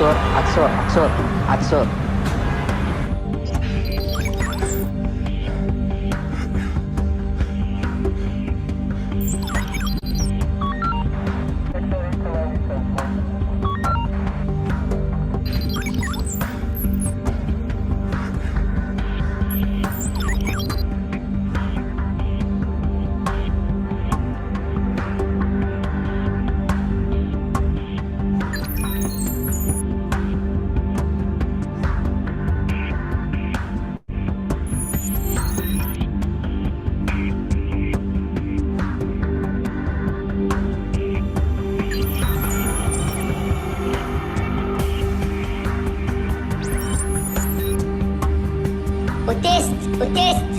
Atsur, Atsur, Atsur, Atsur. Autist.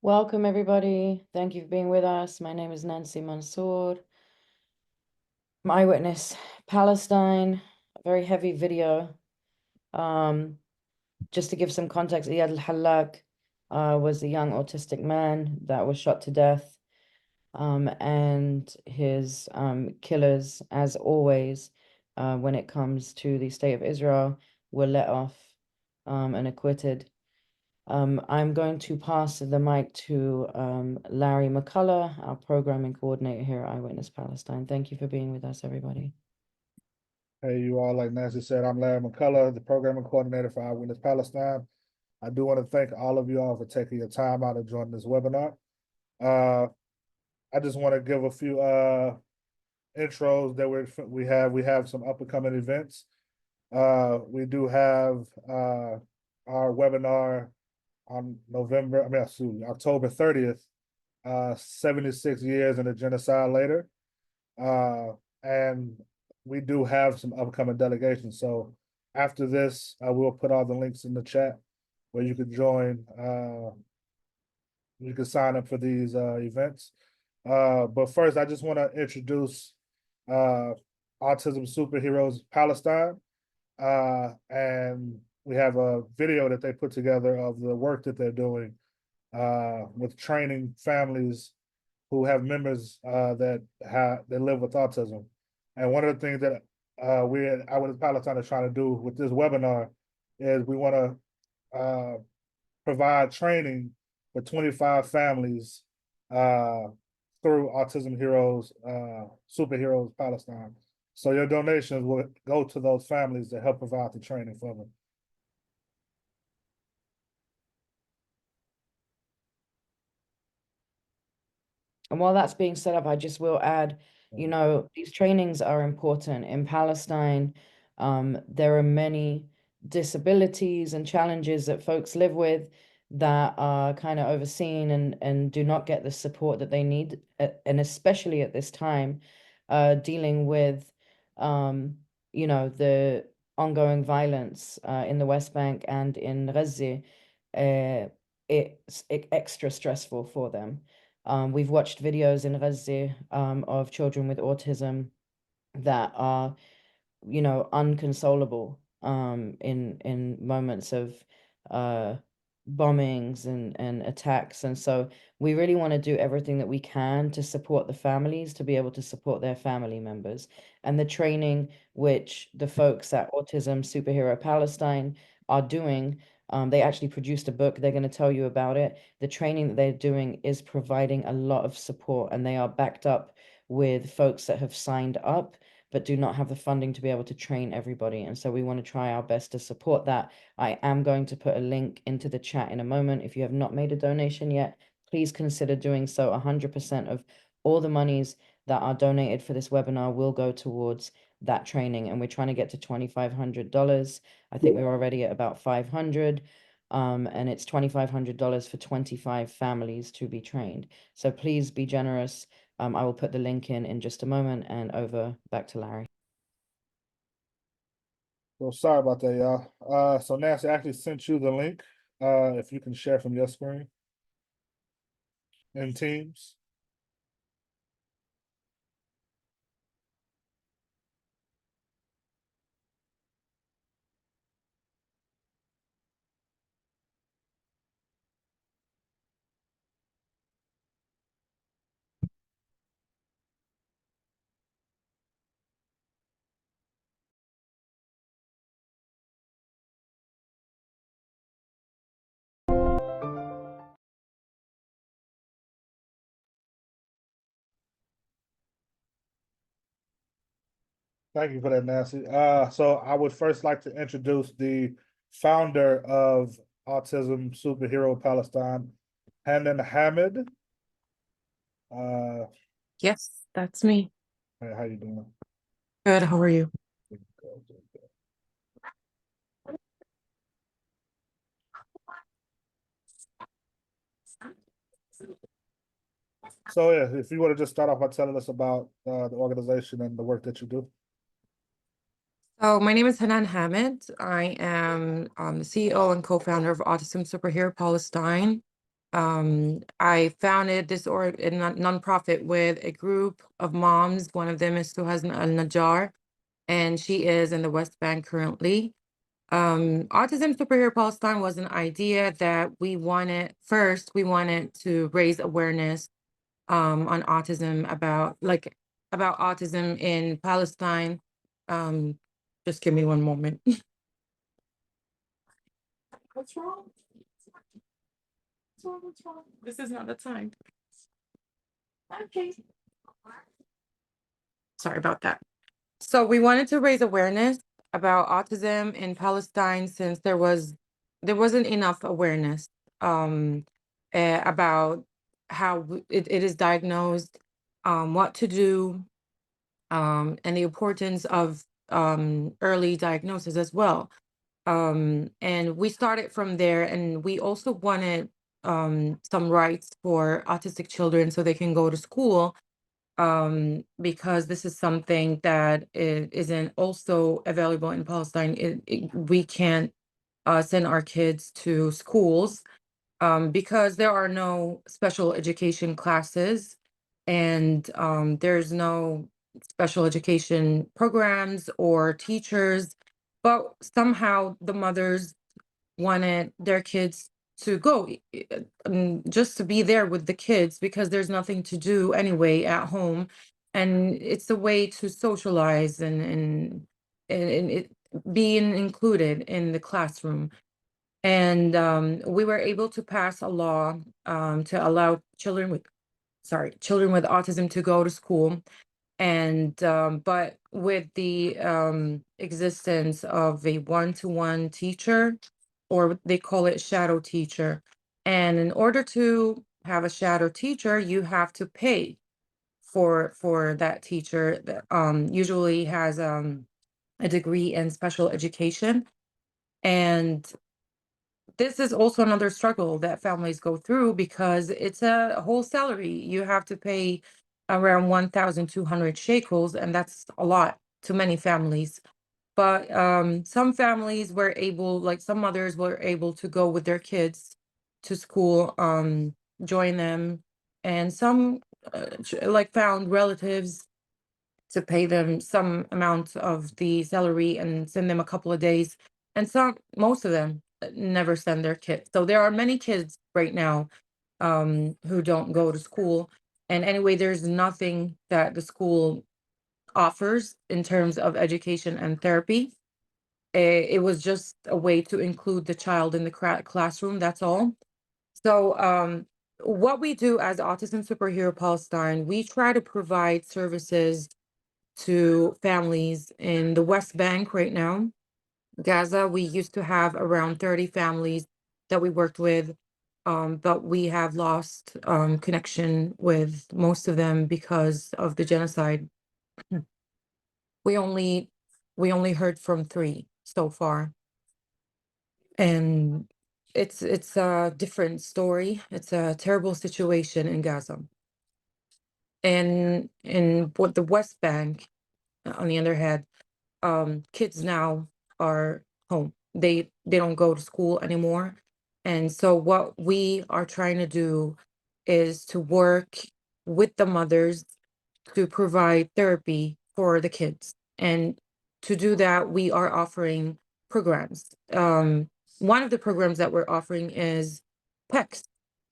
Welcome, everybody. Thank you for being with us. My name is Nancy Mansour. I'm Eyewitness Palestine, a very heavy video. Just to give some context, Iyad al-Hallaq was a young autistic man that was shot to death. And his killers, as always, when it comes to the state of Israel, were let off and acquitted. I'm going to pass the mic to Larry McCullough, our programming coordinator here at Eyewitness Palestine. Thank you for being with us, everybody. Hey, you all, like Nancy said, I'm Larry McCullough, the programming coordinator for Eyewitness Palestine. I do want to thank all of you all for taking your time out to join this webinar. I just want to give a few intros that we have. We have some up and coming events. We do have our webinar on October 30th, 76 years and a genocide later. And we do have some upcoming delegations. So after this, we'll put all the links in the chat where you can join. You can sign up for these events. But first, I just want to introduce Autism Superheroes Palestine. And we have a video that they put together of the work that they're doing with training families who have members that live with autism. And one of the things that we at Eyewitness Palestine are trying to do with this webinar is we want to provide training for 25 families through Autism Heroes, Superheroes Palestine. So your donations will go to those families to help provide the training for them. And while that's being set up, I just will add, you know, these trainings are important. In Palestine, there are many disabilities and challenges that folks live with that are kind of overseen and do not get the support that they need, and especially at this time, dealing with, the ongoing violence in the West Bank and in Gaza. It's extra stressful for them. We've watched videos in Gaza of children with autism that are, unconsolable in moments of uh bombings and attacks. And so we really want to do everything that we can to support the families, to be able to support their family members. And the training which the folks at Autism Superhero Palestine are doing, they actually produced a book. They're going to tell you about it. The training that they're doing is providing a lot of support, and they are backed up with folks that have signed up but do not have the funding to be able to train everybody. And so we want to try our best to support that. I am going to put a link into the chat in a moment. If you have not made a donation yet, please consider doing so. 100% of all the monies that are donated for this webinar will go towards that training. And we're trying to get to $2,500. I think we're already at about 500. And it's $2,500 for 25 families to be trained. So please be generous. I will put the link in just a moment, and over back to Larry. So sorry about that, y'all. So Nancy actually sent you the link. If you can share from your screen in Teams. Thank you for that, Nancy. So I would first like to introduce the founder of Autism Superhero Palestine, Hanan Hamid. Yes, that's me. Hey, how you doing? Good. How are you? So yeah, if you want to just start off by telling us about the organization and the work that you do. So my name is Hanan Hamid. I am the CEO and co-founder of Autism Superhero Palestine. I founded this nonprofit with a group of moms. One of them is Suhasna Al-Najjar, and she is in the West Bank currently. Autism Superhero Palestine was an idea that we wanted to raise awareness on autism, about autism in Palestine. Just give me one moment. What's wrong? What's wrong? This is not the time. Okay. Sorry about that. So we wanted to raise awareness about autism in Palestine, since there wasn't enough awareness about how it is diagnosed, what to do, and the importance of early diagnosis as well. And we started from there, and we also wanted some rights for autistic children so they can go to school, because this is something that isn't also available in Palestine. We can't send our kids to schools because there are no special education classes, and there's no special education programs or teachers, but somehow the mothers wanted their kids to go, just to be there with the kids, because there's nothing to do anyway at home, and it's a way to socialize and it being included in the classroom. And we were able to pass a law to allow children with autism to go to school. And but with the existence of a one-to-one teacher, or they call it shadow teacher. And in order to have a shadow teacher, you have to pay for that teacher that usually has a degree in special education. And this is also another struggle that families go through because it's a whole salary. You have to pay around 1,200 shekels, and that's a lot to many families. But some families were able, like some mothers were able to go with their kids to school, join them, and some like found relatives to pay them some amount of the salary and send them a couple of days. And most of them never send their kids. So there are many kids right now who don't go to school. And anyway, there's nothing that the school offers in terms of education and therapy. It was just a way to include the child in the classroom. That's all. So, what we do as Autism Superhero Palestine, we try to provide services to families in the West Bank right now. Gaza, we used to have around 30 families that we worked with, but we have lost connection with most of them because of the genocide. We only heard from 3 so far, and it's a different story. It's a terrible situation in Gaza. And in what the West Bank, on the other hand, kids now are home. They don't go to school anymore. And so what we are trying to do is to work with the mothers to provide therapy for the kids. And to do that, we are offering programs. One of the programs that we're offering is PEX.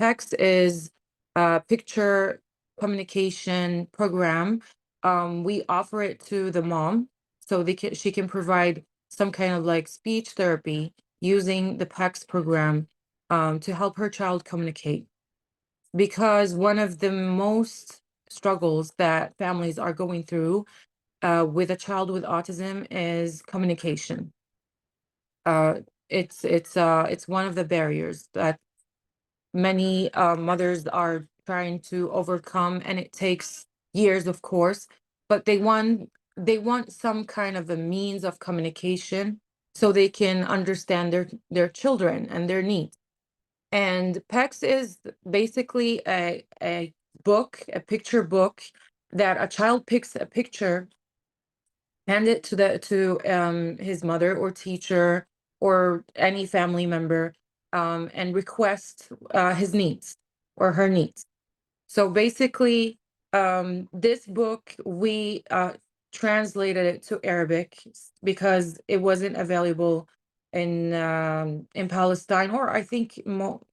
PEX is a picture communication program. We offer it to the mom so she can provide some kind of like speech therapy using the PEX program to help her child communicate. Because one of the most struggles that families are going through with a child with autism is communication. Uh, it's one of the barriers that many mothers are trying to overcome, and it takes years, of course, but they want some kind of a means of communication so they can understand their children and their needs. And PEX is basically a book, a picture book, that a child picks a picture, hand it to his mother or teacher or any family member, and request his needs or her needs. So basically, this book, we translated it to Arabic because it wasn't available in Palestine, or I think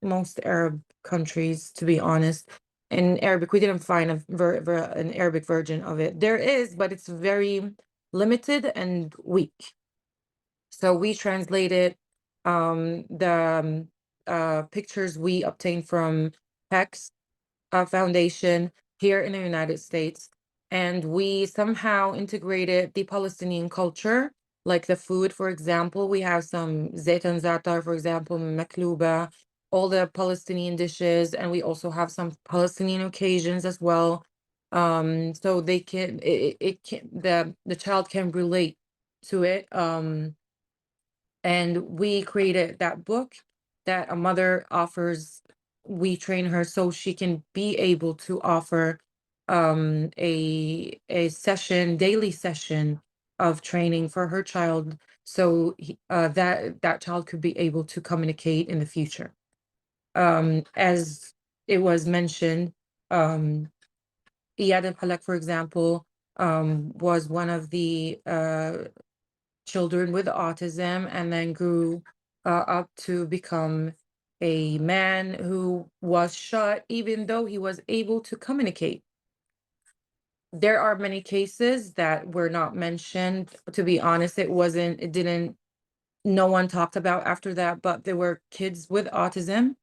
most Arab countries, to be honest. In Arabic, we didn't find an Arabic version of it. There is, but it's very limited and weak. So we translated the pictures we obtained from PEX Foundation here in the United States, and we somehow integrated the Palestinian culture, like the food, for example. We have some zaitan zatar, for example, maklouba, all the Palestinian dishes, and we also have some Palestinian occasions as well. So they can it can the child can relate to it. And we created that book that a mother offers. We train her so she can be able to offer a daily session of training for her child, so that child could be able to communicate in the future. As it was mentioned, Iyad al-Halak, for example, was one of the children with autism, and then grew up to become a man who was shot even though he was able to communicate. There are many cases that were not mentioned. To be honest, no one talked about after that, but there were kids with autism.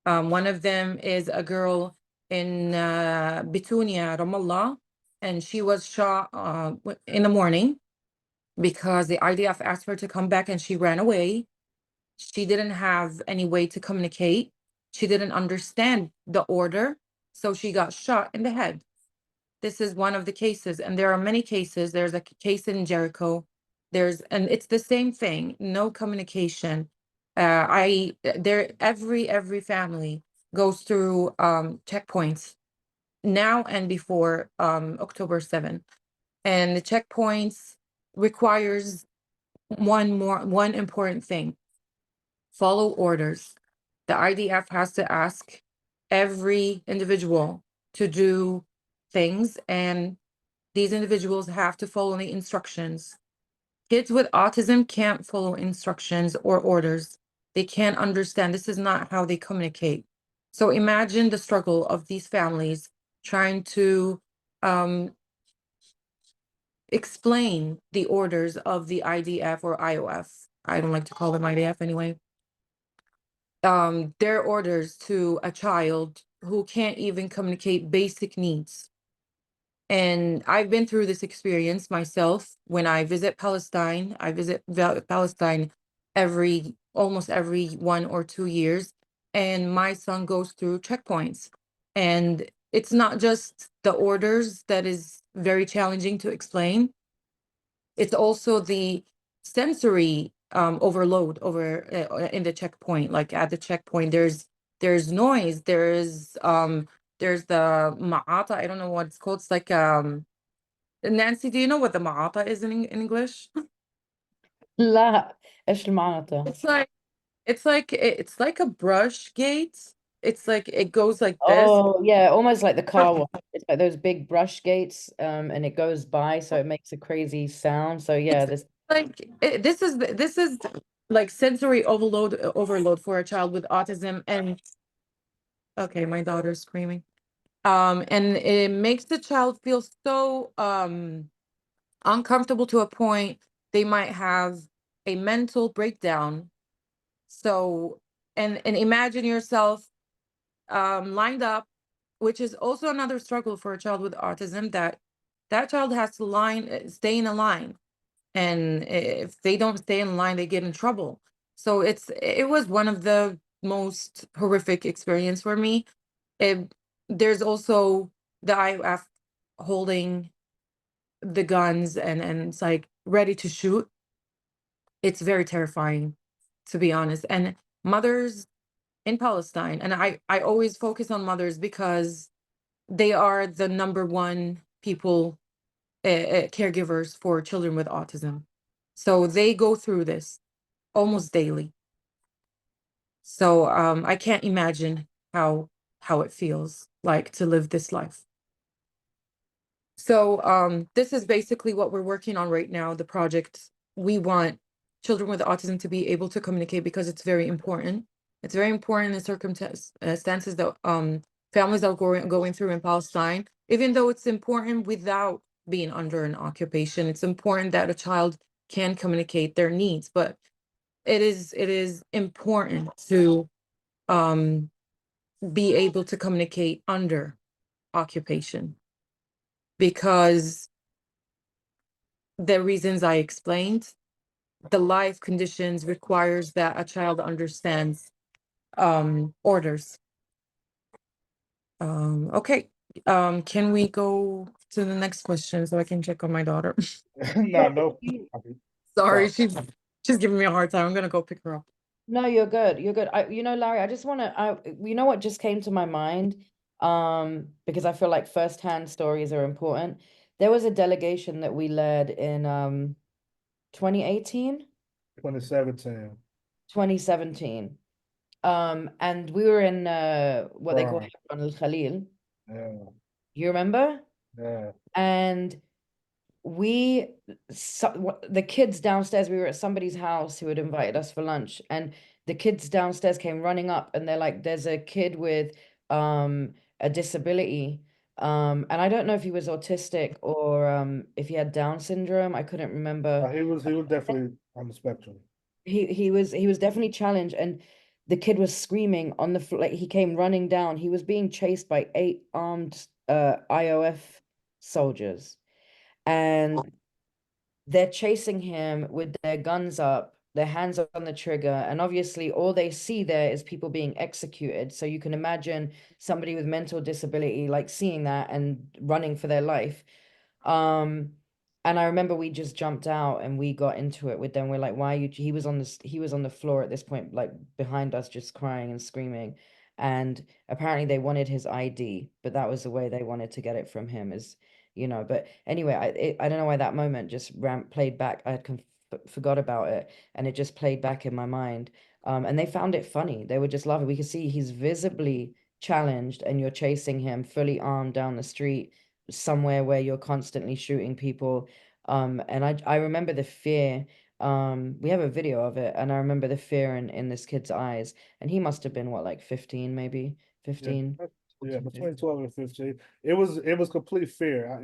One of them is a girl in Bitunia, Ramallah, and she was shot in the morning because the IDF asked her to come back and she ran away. She didn't have any way to communicate. She didn't understand the order, so she got shot in the head. This is one of the cases, and there are many cases. There's a case in Jericho. And it's the same thing, no communication. Every family goes through checkpoints now and before October 7th. And the checkpoints requires one important thing: follow orders. The IDF has to ask every individual to do things, and these individuals have to follow the instructions. Kids with autism can't follow instructions or orders. They can't understand. This is not how they communicate. So imagine the struggle of these families trying to explain the orders of the IDF or IOF. I don't like to call them IDF anyway. Their orders to a child who can't even communicate basic needs. And I've been through this experience myself. When I visit Palestine, I visit Palestine almost every 1 or 2 years, and my son goes through checkpoints. And it's not just the orders that is very challenging to explain. It's also the sensory overload in the checkpoint. Like at the checkpoint, there's noise, there's the ma'ata. I don't know what it's called. It's like Nancy, do you know what the ma'ata is in English? لا ايش المعاطى It's like a brush gate. It's like it goes like this. Oh yeah, almost like the car wash. It's like those big brush gates, and it goes by, so it makes a crazy sound. So yeah, It's this is like sensory overload for a child with autism. And okay, my daughter's screaming. And it makes the child feel so uncomfortable to a point they might have a mental breakdown. So, and imagine yourself lined up, which is also another struggle for a child with autism, that child has to stay in a line. And if they don't stay in line, they get in trouble. So it was one of the most horrific experience for me. There's also the IOF holding the guns, and it's like ready to shoot. It's very terrifying, to be honest. And mothers in Palestine, and I always focus on mothers because they are the number one people, caregivers for children with autism. So they go through this almost daily. So I can't imagine how it feels like to live this life. So this is basically what we're working on right now, the project. We want children with autism to be able to communicate because it's very important. It's very important in circumstances that families are going through in Palestine. Even though it's important without being under an occupation, it's important that a child can communicate their needs. But it is important to be able to communicate under occupation, because the reasons I explained, the life conditions requires that a child understands orders. Okay. Can we go to the next question so I can check on my daughter? No. Sorry, Sorry. she's giving me a hard time. I'm gonna go pick her up. No, you're good. You're good. Larry, I just want to, you know what just came to my mind? Because I feel like firsthand stories are important. There was a delegation that we led in 2018, 2017. 2017. And we were in what they call Right. Hebron al Khalil. Yeah. You remember? Yeah. And the kids downstairs, we were at somebody's house who had invited us for lunch, and the kids downstairs came running up, and they're like, there's a kid with a disability, and I don't know if he was autistic or if he had Down syndrome. I couldn't remember. He was definitely on the spectrum. He was definitely challenged, and the kid was screaming on the floor. Like, he came running down. He was being chased by 8 armed IOF soldiers, and they're chasing him with their guns up, their hands on the trigger, and obviously all they see there is people being executed. So you can imagine somebody with mental disability like seeing that and running for their life. And And I remember we just jumped out and we got into it with them. We're like, why are you, he was on the floor at this point, like behind us, just crying and screaming. And apparently they wanted his ID, but that was the way they wanted to get it from him, is, but anyway, I don't know why that moment just played back. I had forgot about it, and it just played back in my mind. And they found it funny. They were just laughing. We could see he's visibly challenged, and you're chasing him fully armed down the street somewhere where you're constantly shooting people. And I remember the fear. We have a video of it, and I remember the fear in this kid's eyes. And he must have been what, like 15, maybe Yeah, 15. yeah, between 12 and 15. It was complete fear.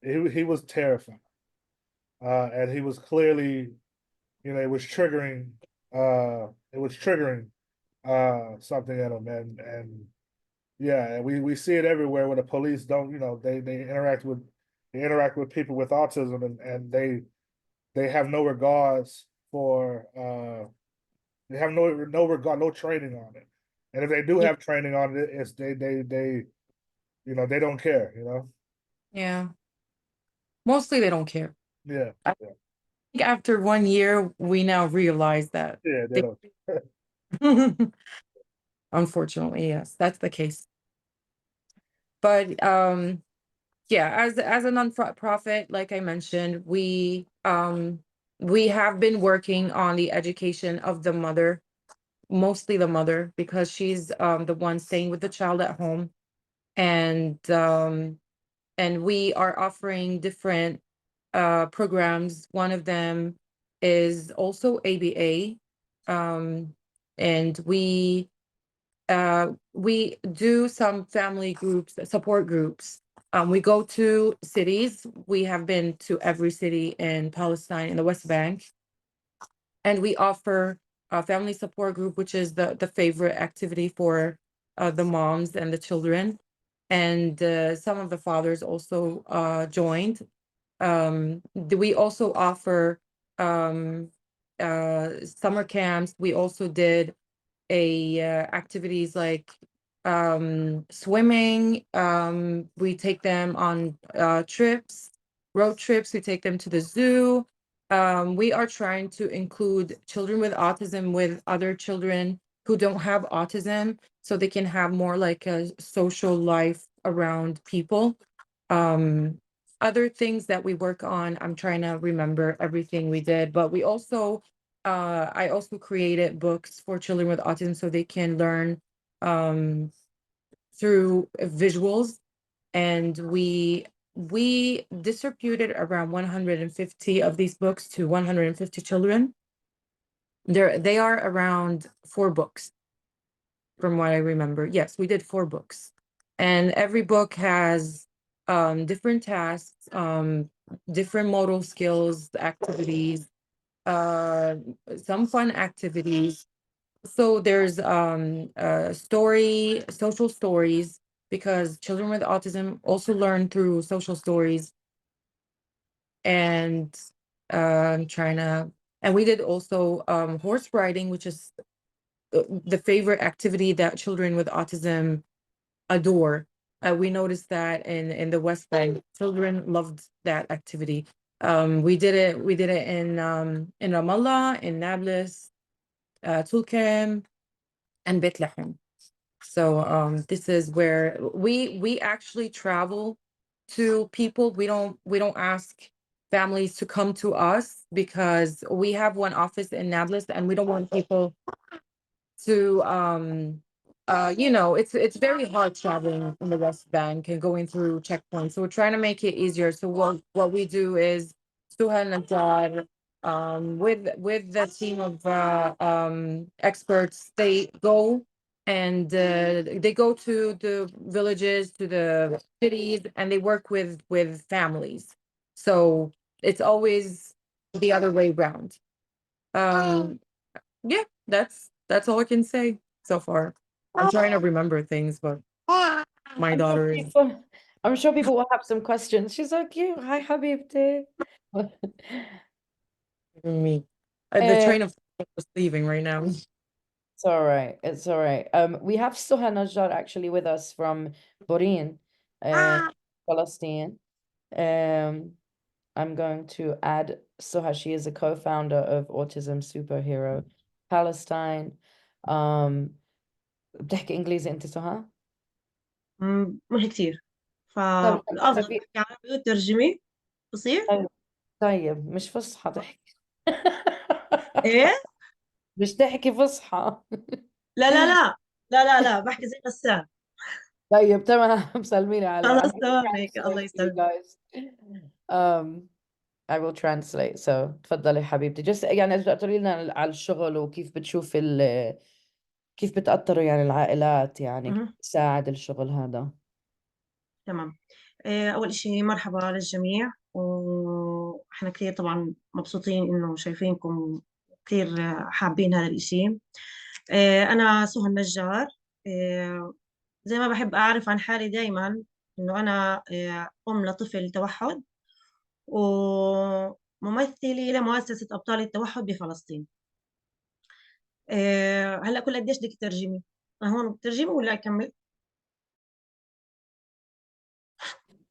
He was terrified. And he was clearly, it was triggering something in him. And yeah, and we see it everywhere where the police don't, they interact with people with autism, and they have no regards for they have no regard, no training on it. And if they do Yeah. have training on it, it's they don't care, Yeah. Mostly they don't care. Yeah. I Yeah. think after 1 year, we now realize that Yeah, they don't. unfortunately, yes, that's the case. But yeah, as a non-profit, like I mentioned, we have been working on the education of the mother, mostly the mother, because she's the one staying with the child at home. And we are offering different programs. One of them is also ABA. And we do some family groups, support groups. We go to cities. We have been to every city in Palestine, in the West Bank, and we offer a family support group, which is the favorite activity for the moms and the children. And some of the fathers also joined. We also offer summer camps. We also did activities like swimming. We take them on trips, road trips. We take them to the zoo. We are trying to include children with autism with other children who don't have autism, so they can have more like a social life around people. Other things that we work on, I'm trying to remember everything we did, but I also created books for children with autism so they can learn through visuals. And we distributed around 150 of these books to 150 children. They are around 4 books, from what I remember. Yes, we did 4 books. And every book has different tasks, different modal skills, activities, some fun activities. So there's social stories, because children with autism also learn through social stories. And I'm trying to, and we did also horse riding, which is the favorite activity that children with autism adore. We noticed that in the West Bank, children loved that activity. We did it in Ramallah, in Nablus, Tulkarm, and Bethlehem. So this is where we actually travel to people. We don't ask families to come to us, because we have one office in Nablus, and we don't want people to it's very hard traveling in the West Bank and going through checkpoints. So we're trying to make it easier. So what we do is Suhan Najjar, with the team of experts, they go to the villages, to the cities, and they work with families. So it's always the other way around. Yeah, that's all I can say so far. I'm trying to remember things, but my daughter is I'm sure people will have some questions. She's so cute. Hi, Habibti. giving me the Uh, train of thought was leaving right now. It's all right. It's all right. We have Suha Najjar actually with us from Borin, Palestine. I'm going to add Suha. She is a co-founder of Autism Superhero Palestine. بتحكي إنجليزي أنت سهى؟ مش كتير، طيب فالأفضل في تحكي عربي وترجمي بصير. طيب طيب، مش فصحى تحكي. إيه؟ مش تحكي فصحى. لا لا لا لا لا لا، بحكي زي غسان. طيب تمام. سلميني عليه. I'm خلاص gonna تمام هيك، الله translate for you يسلمك. guys. Um, I will translate. So تفضلي حبيبتي. Just يعني تقولي لنا على الشغل وكيف بتشوف كيف بتأثروا يعني العائلات، يعني كيف مهم. بتساعد الشغل هذا. تمام. أول إشي مرحبا للجميع، وإحنا كثير طبعا مبسوطين إنه شايفينكم، كثير حابين هذا الإشي. أنا سهى النجار. زي ما بحب أعرف عن حالي دايما إنه أنا أم لطفل توحد، وممثلة لمؤسسة أبطال التوحد بفلسطين. هلا كل قديش بدك تترجمي؟ هون بترجمي ولا أكمل؟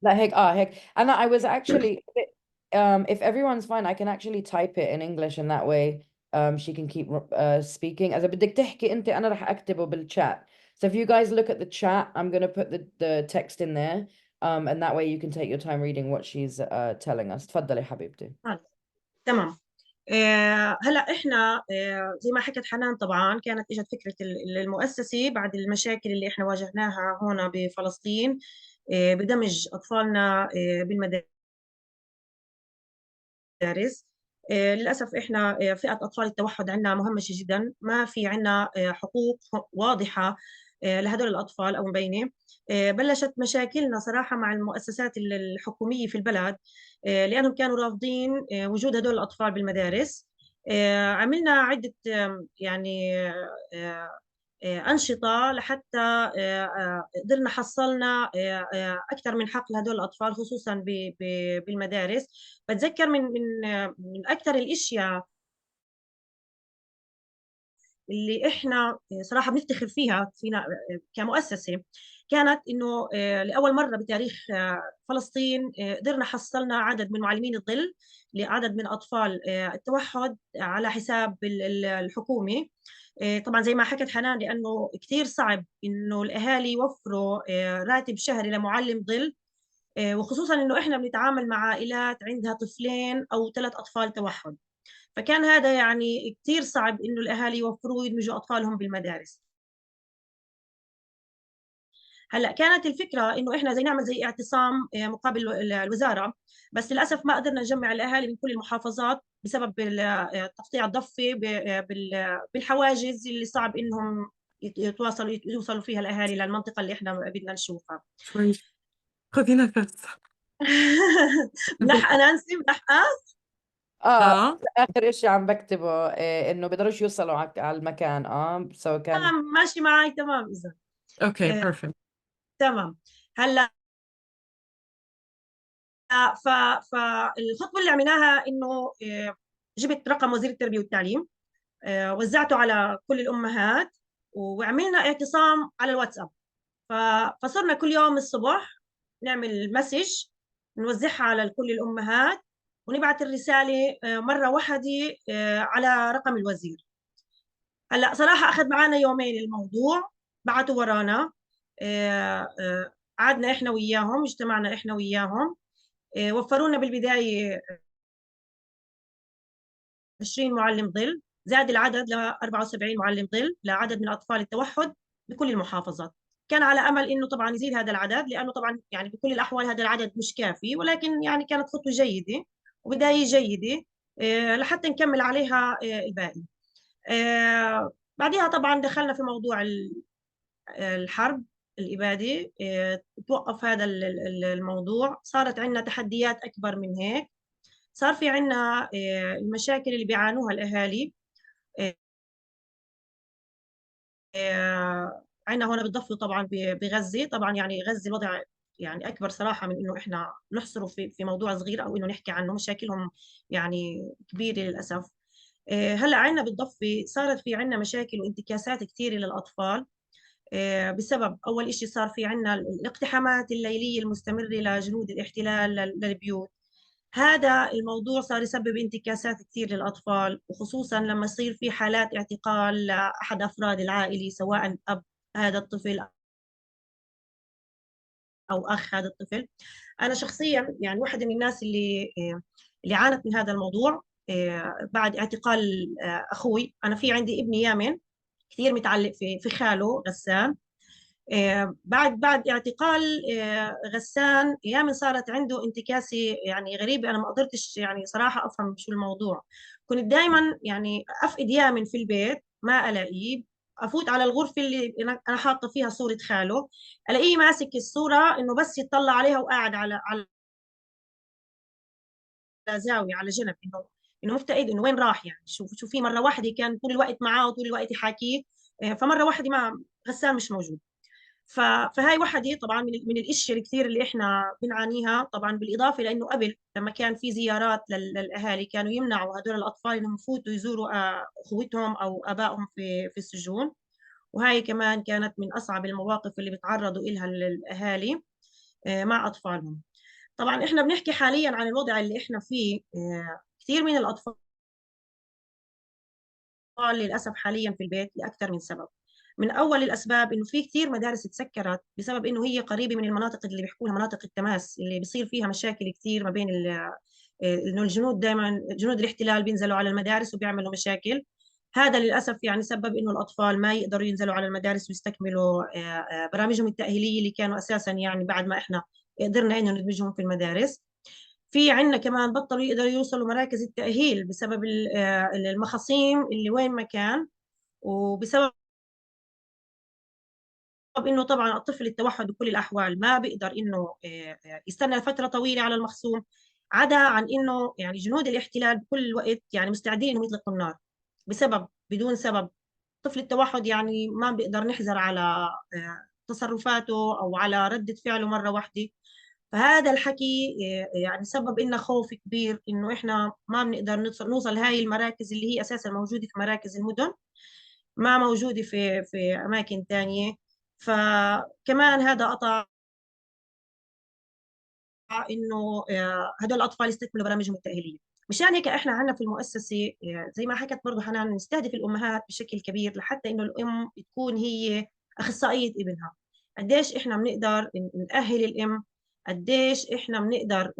لا هيك أنا I was actually if everyone's fine I can actually type it in English and that way she can keep speaking. إذا بدك تحكي أنت أنا رح أكتبه بالchat. So if you guys look at the chat, I'm gonna put the text in there, and that way you can take your time reading what she's telling us. تفضلي حبيبتي. تمام. هلا احنا زي ما حكت حنان، طبعا كانت اجت فكره المؤسسه بعد المشاكل اللي احنا واجهناها هنا بفلسطين، بدمج اطفالنا بالمدارس. للأسف إحنا فئة أطفال التوحد عندنا مهمشة جدا، ما في عندنا حقوق واضحة لهدول الأطفال أو مبينة. بلشت مشاكلنا صراحة مع المؤسسات الحكومية في البلد، لأنهم كانوا رافضين وجود هدول الأطفال بالمدارس. عملنا عدة يعني أنشطة لحتى قدرنا حصلنا أكثر من حق لهدول الأطفال، خصوصا بالمدارس. بتذكر من أكثر الأشياء اللي إحنا صراحة بنفتخر فينا كمؤسسة، كانت إنه لأول مرة بتاريخ فلسطين قدرنا حصلنا عدد من معلمين الظل لعدد من أطفال التوحد على حساب الحكومة. طبعا زي ما حكت حنان، لأنه كثير صعب إنه الأهالي يوفروا راتب شهري لمعلم ظل، وخصوصا إنه إحنا بنتعامل مع عائلات عندها طفلين أو 3 أطفال توحد، فكان هذا يعني كثير صعب إنه الأهالي يوفروا يدمجوا أطفالهم بالمدارس. هلا كانت الفكره انه احنا زي نعمل زي اعتصام مقابل الوزاره، بس للاسف ما قدرنا نجمع الاهالي من كل المحافظات بسبب تقطيع الضفه بالحواجز اللي صعب انهم يوصلوا فيها الاهالي للمنطقه اللي احنا بدنا نشوفها. شوي خذي نفس. ملحقه نانسي، ملحقه. اه آخر إشي عم بكتبه إنه بيقدروش يوصلوا على المكان سو كان. ماشي معي تمام اذا. اوكي آه، بيرفكت. تمام. هلا فالخطوه اللي عملناها انه جبت رقم وزير التربيه والتعليم، وزعته على كل الامهات، وعملنا اعتصام على الواتساب. فصرنا كل يوم الصبح نعمل مسج نوزعها على كل الامهات، ونبعث الرساله مره واحده على رقم الوزير. هلا صراحه اخذ معنا يومين الموضوع، بعتوا ورانا. قعدنا احنا وياهم، اجتمعنا احنا وياهم. وفروا لنا بالبدايه 20 معلم ظل، زاد العدد ل 74 معلم ظل لعدد من اطفال التوحد بكل المحافظات. كان على امل انه طبعا يزيد هذا العدد، لانه طبعا يعني بكل الاحوال هذا العدد مش كافي، ولكن يعني كانت خطوه جيده وبدايه جيده لحتى نكمل عليها الباقي. بعدها طبعا دخلنا في موضوع الحرب الإبادة. توقف هذا الموضوع، صارت عندنا تحديات أكبر من هيك. صار في عندنا المشاكل اللي بيعانوها الأهالي. عندنا هون بالضفة طبعا بغزة، طبعا يعني غزة الوضع يعني أكبر صراحة من إنه إحنا نحصره في موضوع صغير أو إنه نحكي عنه. مشاكلهم يعني كبيرة للأسف. هلا عندنا بالضفة صارت في عندنا مشاكل وانتكاسات كثيرة للأطفال، بسبب أول إشي صار في عندنا الاقتحامات الليلية المستمرة لجنود الاحتلال للبيوت. هذا الموضوع صار يسبب انتكاسات كثير للأطفال، وخصوصا لما يصير في حالات اعتقال لأحد أفراد العائلة، سواء أب هذا الطفل أو أخ هذا الطفل. أنا شخصيا يعني واحدة من الناس اللي عانت من هذا الموضوع بعد اعتقال أخوي. أنا في عندي ابني يامن كثير متعلق في خاله غسان. بعد اعتقال غسان يامن صارت عنده انتكاسة يعني غريبة. أنا ما قدرتش يعني صراحة أفهم شو الموضوع. كنت دائما يعني أفقد يامن في البيت، ما ألاقيه. أفوت على الغرفة اللي أنا حاطة فيها صورة خاله، ألاقيه ماسك الصورة إنه بس يطلع عليها وقاعد على زاوية على جنب، إنه مفتقد، إنه وين راح يعني. شو في مرة واحدة كان طول الوقت معاه وطول الوقت يحاكيه، فمرة واحدة ما غسان مش موجود. فهاي وحده طبعا من الاشياء الكثير اللي احنا بنعانيها، طبعا بالاضافه لانه قبل لما كان في زيارات للاهالي كانوا يمنعوا هدول الاطفال انهم يفوتوا يزوروا اخوتهم او ابائهم في السجون. وهاي كمان كانت من اصعب المواقف اللي بتعرضوا لها الاهالي مع اطفالهم. طبعا احنا بنحكي حاليا عن الوضع اللي احنا فيه. كثير من الاطفال للأسف حاليا في البيت لأكثر من سبب. من أول الأسباب إنه في كثير مدارس تسكرت بسبب إنه هي قريبة من المناطق اللي بيحكوا لها مناطق التماس، اللي بيصير فيها مشاكل كثير ما بين إنه الجنود، دائما جنود الاحتلال بينزلوا على المدارس وبيعملوا مشاكل. هذا للأسف يعني سبب إنه الأطفال ما يقدروا ينزلوا على المدارس ويستكملوا برامجهم التأهيلية اللي كانوا أساسا يعني بعد ما إحنا قدرنا إنه ندمجهم في المدارس. في عندنا كمان بطلوا يقدروا يوصلوا مراكز التأهيل بسبب المخاصيم اللي وين ما كان، وبسبب انه طبعا الطفل التوحد بكل الاحوال ما بيقدر انه يستنى فتره طويله على المخصوم، عدا عن انه يعني جنود الاحتلال بكل وقت يعني مستعدين انهم يطلقوا النار بسبب بدون سبب. طفل التوحد يعني ما بيقدر نحذر على تصرفاته او على ردة فعله مرة واحدة. فهذا الحكي يعني سبب لنا خوف كبير انه احنا ما بنقدر نوصل لهاي المراكز اللي هي اساسا موجودة في مراكز المدن، ما موجودة في اماكن تانية. فكمان هذا قطع انه هدول الاطفال يستكملوا برامجهم التاهيليه. مشان هيك احنا عندنا في المؤسسه زي ما حكت برضه حنان نستهدف الامهات بشكل كبير لحتى انه الام تكون هي اخصائيه ابنها. قديش احنا بنقدر نأهل الام، قديش احنا بنقدر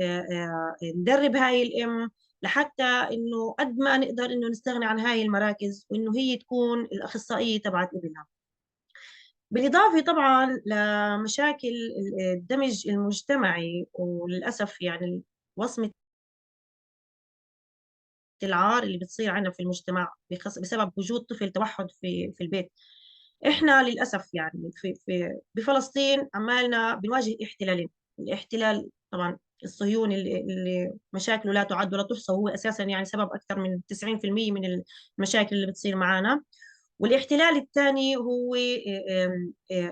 ندرب هاي الام لحتى انه قد ما نقدر انه نستغني عن هاي المراكز وانه هي تكون الاخصائيه تبعت ابنها. بالإضافة طبعا لمشاكل الدمج المجتمعي، وللأسف يعني وصمة العار اللي بتصير عندنا في المجتمع بسبب وجود طفل توحد في البيت. احنا للأسف يعني بفلسطين عمالنا بنواجه احتلالين. الاحتلال طبعا الصهيوني اللي مشاكله لا تعد ولا تحصى، وهو أساسا يعني سبب أكثر من 90% من المشاكل اللي بتصير معنا. والاحتلال الثاني هو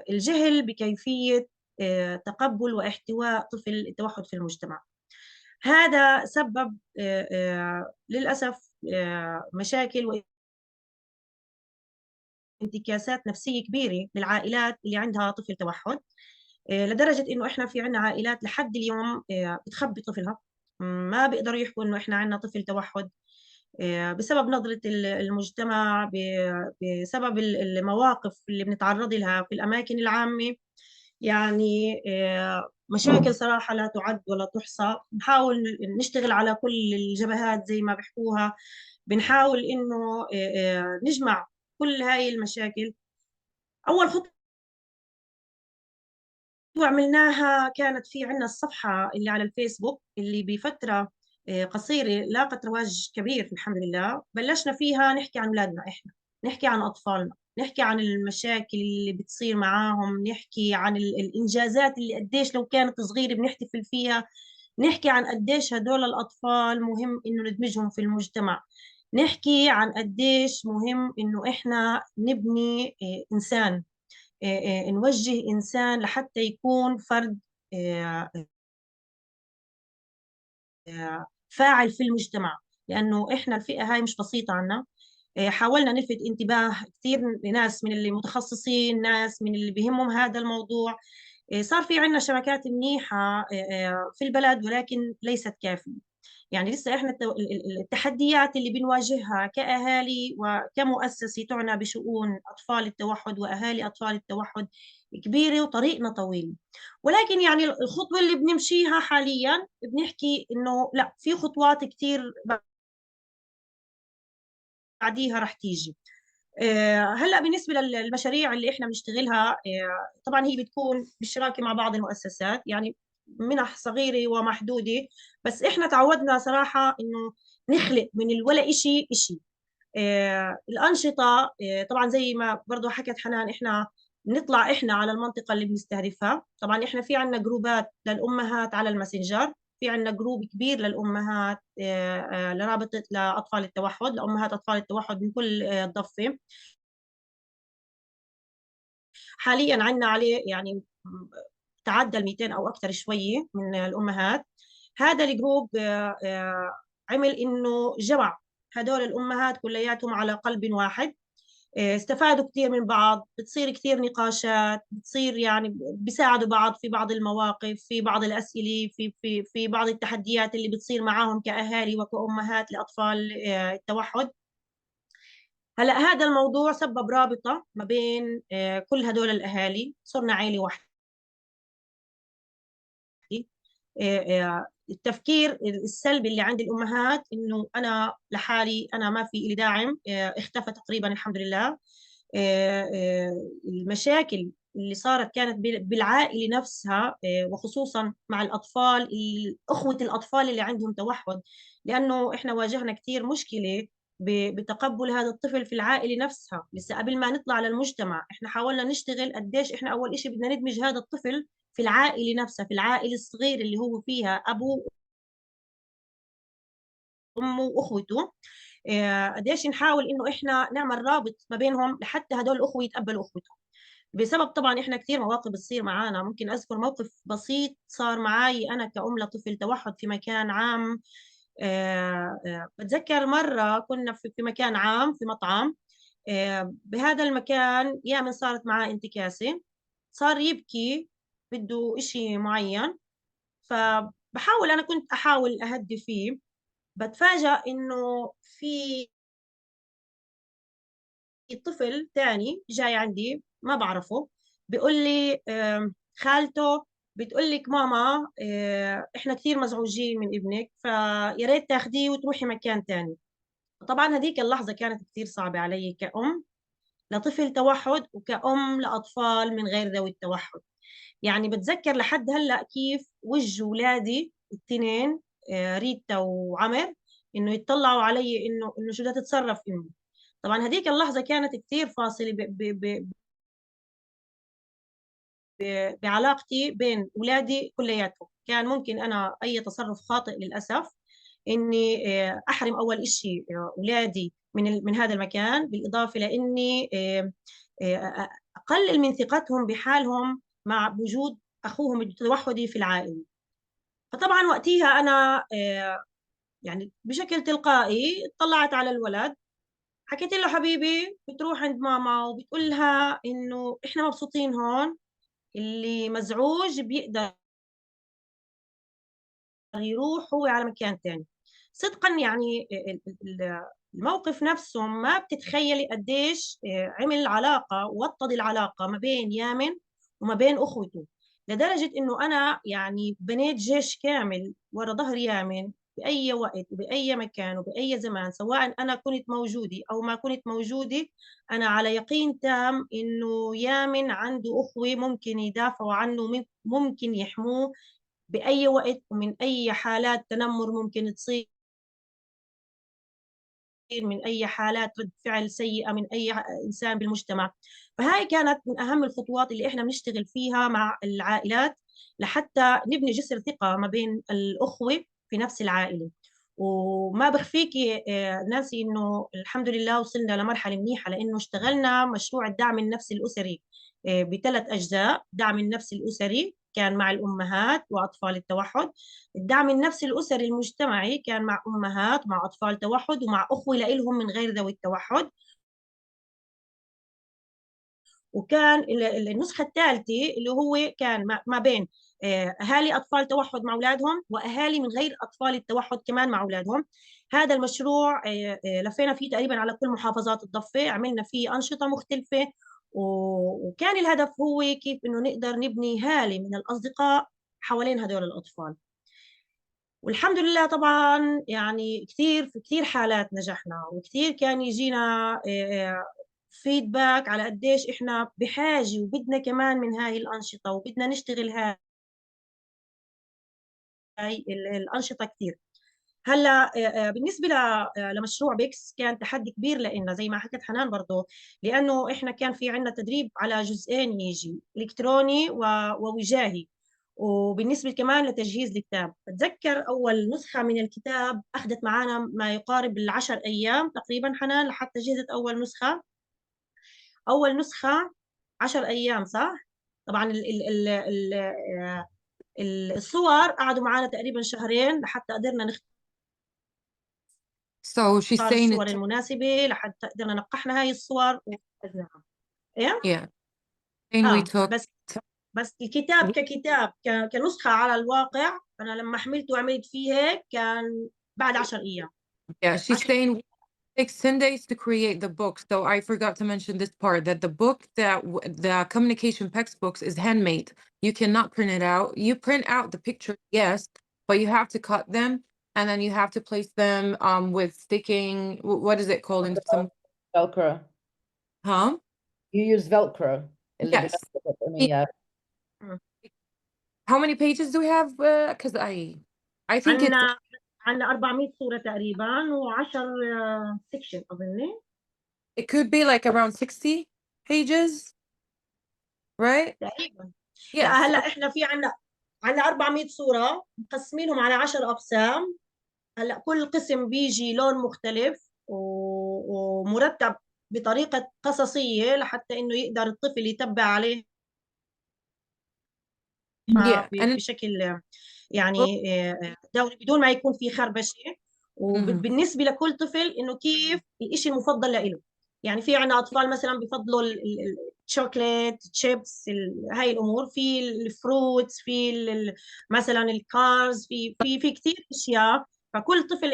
الجهل بكيفية تقبل واحتواء طفل التوحد في المجتمع. هذا سبب للأسف مشاكل وانتكاسات نفسية كبيرة للعائلات اللي عندها طفل توحد، لدرجة إنه إحنا في عنا عائلات لحد اليوم بتخبي طفلها، ما بيقدروا يحكوا إنه إحنا عنا طفل توحد بسبب نظرة المجتمع، بسبب المواقف اللي بنتعرض لها في الأماكن العامة. يعني مشاكل صراحة لا تعد ولا تحصى. بنحاول نشتغل على كل الجبهات زي ما بيحكوها، بنحاول إنه نجمع كل هاي المشاكل. أول خطوة عملناها كانت في عنا الصفحة اللي على الفيسبوك اللي بفترة قصيرة لاقت رواج كبير الحمد لله. بلشنا فيها نحكي عن أولادنا إحنا، نحكي عن أطفالنا، نحكي عن المشاكل اللي بتصير معاهم، نحكي عن الإنجازات اللي قديش لو كانت صغيرة بنحتفل فيها، نحكي عن قديش هدول الأطفال مهم إنه ندمجهم في المجتمع، نحكي عن قديش مهم إنه إحنا نبني إنسان، نوجه إنسان لحتى يكون فرد آه، فاعل في المجتمع. لأنه إحنا الفئة هاي مش بسيطة عنا. حاولنا نلفت انتباه كثير ناس من اللي متخصصين، ناس من اللي بيهمهم هذا الموضوع. صار في عنا شبكات منيحة في البلد ولكن ليست كافية. يعني لسه احنا التحديات اللي بنواجهها كأهالي وكمؤسسة تعنى بشؤون أطفال التوحد وأهالي أطفال التوحد كبيرة وطريقنا طويل. ولكن يعني الخطوة اللي بنمشيها حاليا بنحكي إنه لا، في خطوات كتير بعديها رح تيجي. هلا بالنسبه للمشاريع اللي احنا بنشتغلها، طبعا هي بتكون بالشراكه مع بعض المؤسسات، يعني منح صغيره ومحدوده. بس احنا تعودنا صراحه انه نخلق من الولا إشي إشي. الأنشطة، طبعا زي ما برضو حكت حنان، احنا بنطلع احنا على المنطقة اللي بنستهدفها. طبعا احنا في عنا جروبات للأمهات على الماسنجر، في عنا جروب كبير للأمهات، لرابطة لأطفال التوحد، لأمهات أطفال التوحد من كل ضفة. حاليا عنا عليه يعني تعدى ال 200 أو أكثر شوية من الأمهات. هذا الجروب عمل إنه جمع هدول الأمهات كلياتهم على قلب واحد. استفادوا كثير من بعض، بتصير كثير نقاشات، بتصير يعني بيساعدوا بعض في بعض المواقف، في بعض الأسئلة، في بعض التحديات اللي بتصير معاهم كأهالي وكأمهات لأطفال التوحد. هلا هذا الموضوع سبب رابطة ما بين كل هدول الأهالي، صرنا عائلة واحدة. التفكير السلبي اللي عند الأمهات إنه أنا لحالي، أنا ما في إلي داعم، اختفى تقريبا الحمد لله. المشاكل اللي صارت كانت بالعائلة نفسها، وخصوصا مع الأطفال، أخوة الأطفال اللي عندهم توحد. لأنه إحنا واجهنا كثير مشكلة بتقبل هذا الطفل في العائلة نفسها. لسه قبل ما نطلع للمجتمع إحنا حاولنا نشتغل قديش إحنا أول إشي بدنا ندمج هذا الطفل في العائلة نفسها، في العائلة الصغير اللي هو فيها أبوه وأمه وأخوته. قديش نحاول إنه إحنا نعمل رابط ما بينهم لحتى هدول الأخوة يتقبلوا أخوتهم. بسبب طبعا إحنا كثير مواقف بتصير معنا. ممكن أذكر موقف بسيط صار معي أنا كأم لطفل توحد في مكان عام. بتذكر مرة كنا في مكان عام في مطعم. بهذا المكان يا من صارت معاه انتكاسة، صار يبكي بده إشي معين. فبحاول، أنا كنت أحاول أهدي فيه. بتفاجأ إنه في طفل تاني جاي عندي ما بعرفه، بيقول لي خالته بتقول لك ماما، إحنا كثير مزعوجين من ابنك، فيا ريت تاخديه وتروحي مكان تاني. طبعا هذيك اللحظة كانت كثير صعبة علي كأم لطفل توحد وكأم لأطفال من غير ذوي التوحد. يعني بتذكر لحد هلأ كيف وجه ولادي التنين، ريتا وعمر، انه يتطلعوا علي انه شو بدها تتصرف امي. طبعا هذيك اللحظة كانت كثير فاصلة بعلاقتي بين اولادي كلياتهم. كان ممكن انا اي تصرف خاطئ للاسف اني احرم اول إشي اولادي من هذا المكان، بالاضافة لاني اقلل من ثقتهم بحالهم مع وجود اخوهم التوحدي في العائلة. فطبعا وقتها انا يعني بشكل تلقائي طلعت على الولد، حكيت له حبيبي بتروح عند ماما وبتقول لها انه احنا مبسوطين هون، اللي مزعوج بيقدر يروح هو على مكان تاني. صدقا يعني الموقف نفسه ما بتتخيلي قديش عمل علاقة، ووطد العلاقة ما بين يامن وما بين أخوته، لدرجة إنه أنا يعني بنيت جيش كامل ورا ظهر يامن بأي وقت وبأي مكان وبأي زمان، سواء أنا كنت موجودة أو ما كنت موجودة. أنا على يقين تام إنه يامن عنده أخوة ممكن يدافعوا عنه، ممكن يحموه بأي وقت ومن أي حالات تنمر ممكن تصير، من أي حالات رد فعل سيئة من أي إنسان بالمجتمع. فهاي كانت من أهم الخطوات اللي إحنا بنشتغل فيها مع العائلات لحتى نبني جسر ثقة ما بين الأخوة في نفس العائلة. وما بخفيكي نانسي إنه الحمد لله وصلنا لمرحلة منيحة، لأنه اشتغلنا مشروع الدعم النفسي الأسري بثلاث أجزاء. الدعم النفسي الأسري كان مع الأمهات وأطفال التوحد. الدعم النفسي الأسري المجتمعي كان مع أمهات مع أطفال توحد ومع أخوة لإلهم من غير ذوي التوحد. وكان النسخة الثالثة اللي هو كان ما بين أهالي أطفال توحد مع أولادهم وأهالي من غير أطفال التوحد كمان مع أولادهم. هذا المشروع لفينا فيه تقريبا على كل محافظات الضفة، عملنا فيه أنشطة مختلفة، وكان الهدف هو كيف إنه نقدر نبني هالة من الأصدقاء حوالين هدول الأطفال. والحمد لله طبعا يعني كثير في كثير حالات نجحنا، وكثير كان يجينا فيدباك على قديش احنا بحاجة وبدنا كمان من هاي الأنشطة، وبدنا نشتغل هاي الأنشطة كثير. هلا بالنسبة لمشروع بيكس كان تحدي كبير لنا زي ما حكت حنان برضه، لأنه إحنا كان في عنا تدريب على جزئين يجي إلكتروني ووجاهي، وبالنسبة كمان لتجهيز الكتاب. بتذكر أول نسخة من الكتاب أخذت معنا ما يقارب 10 أيام تقريبا حنان لحتى جهزت أول نسخة. أول نسخة 10 أيام صح؟ طبعا الصور قعدوا معنا تقريبا شهرين لحتى قدرنا So she's نختار saying الصور it, المناسبة لحتى قدرنا نقحنا هاي الصور وأخذناها. إيه؟ yeah, and we took, بس الكتاب ككتاب كنسخة على الواقع، أنا لما حملته وعملت فيه هيك كان بعد 10 أيام. yeah, she's 10 saying it takes 10 days to create the book. So I forgot to mention this part that the book the communication textbooks is handmade. You cannot print it out. You print out the picture, yes, but you have to cut them and then you have to place them with sticking, what is it called in some, Velcro. huh? You use Velcro. اللي Yes. بيلزق الأغنية. How many pages do we have? Because I think it's عندنا 400 صورة تقريبا و10 سكشن أظن. it could be like around 60 pages, right? تقريبا. لا Yes. هلا احنا في عندنا 400 صورة مقسمينهم على 10 أقسام. هلا كل قسم بيجي لون مختلف ومرتب بطريقة قصصية لحتى انه يقدر الطفل يتبع عليه Yeah. And بشكل يعني دوري بدون ما يكون في خربشة. وبالنسبة لكل طفل انه كيف الاشي المفضل له. يعني في عنا اطفال مثلا بفضلوا الشوكليت تشيبس هاي الامور، في الفروتس، في مثلا الكارز، في كثير اشياء. فكل طفل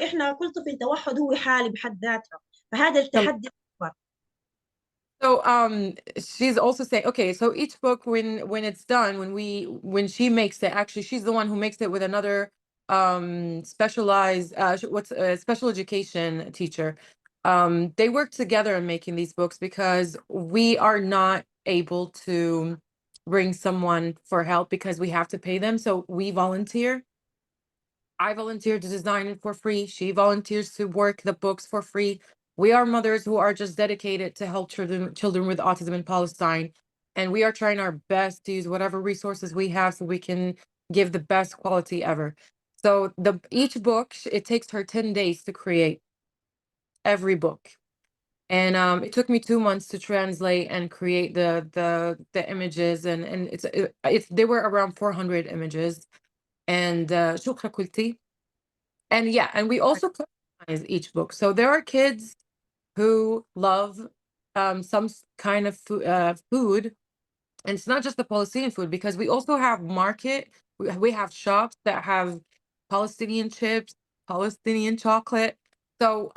احنا كل طفل توحد هو حالي بحد ذاته، فهذا التحدي الأكبر. so she's also saying, okay, so each book when it's done, when she makes it, actually she's the one who makes it with another specialized special education teacher. They work together in making these books because we are not able to bring someone for help because we have to pay them. So we volunteer. I volunteer to design it for free. She volunteers to work the books for free. We are mothers who are just dedicated to help children with autism in Palestine. And we are trying our best to use whatever resources we have so we can give the best quality ever. So each book, it takes her 10 days to create every book. And it took me 2 months to translate and create the images, and it's they were around 400 images. And شكرا قلتي. And yeah, and we also customize each book. So there are kids who love some kind of food. And it's not just the Palestinian food, because we also have we have shops that have Palestinian chips, Palestinian chocolate. So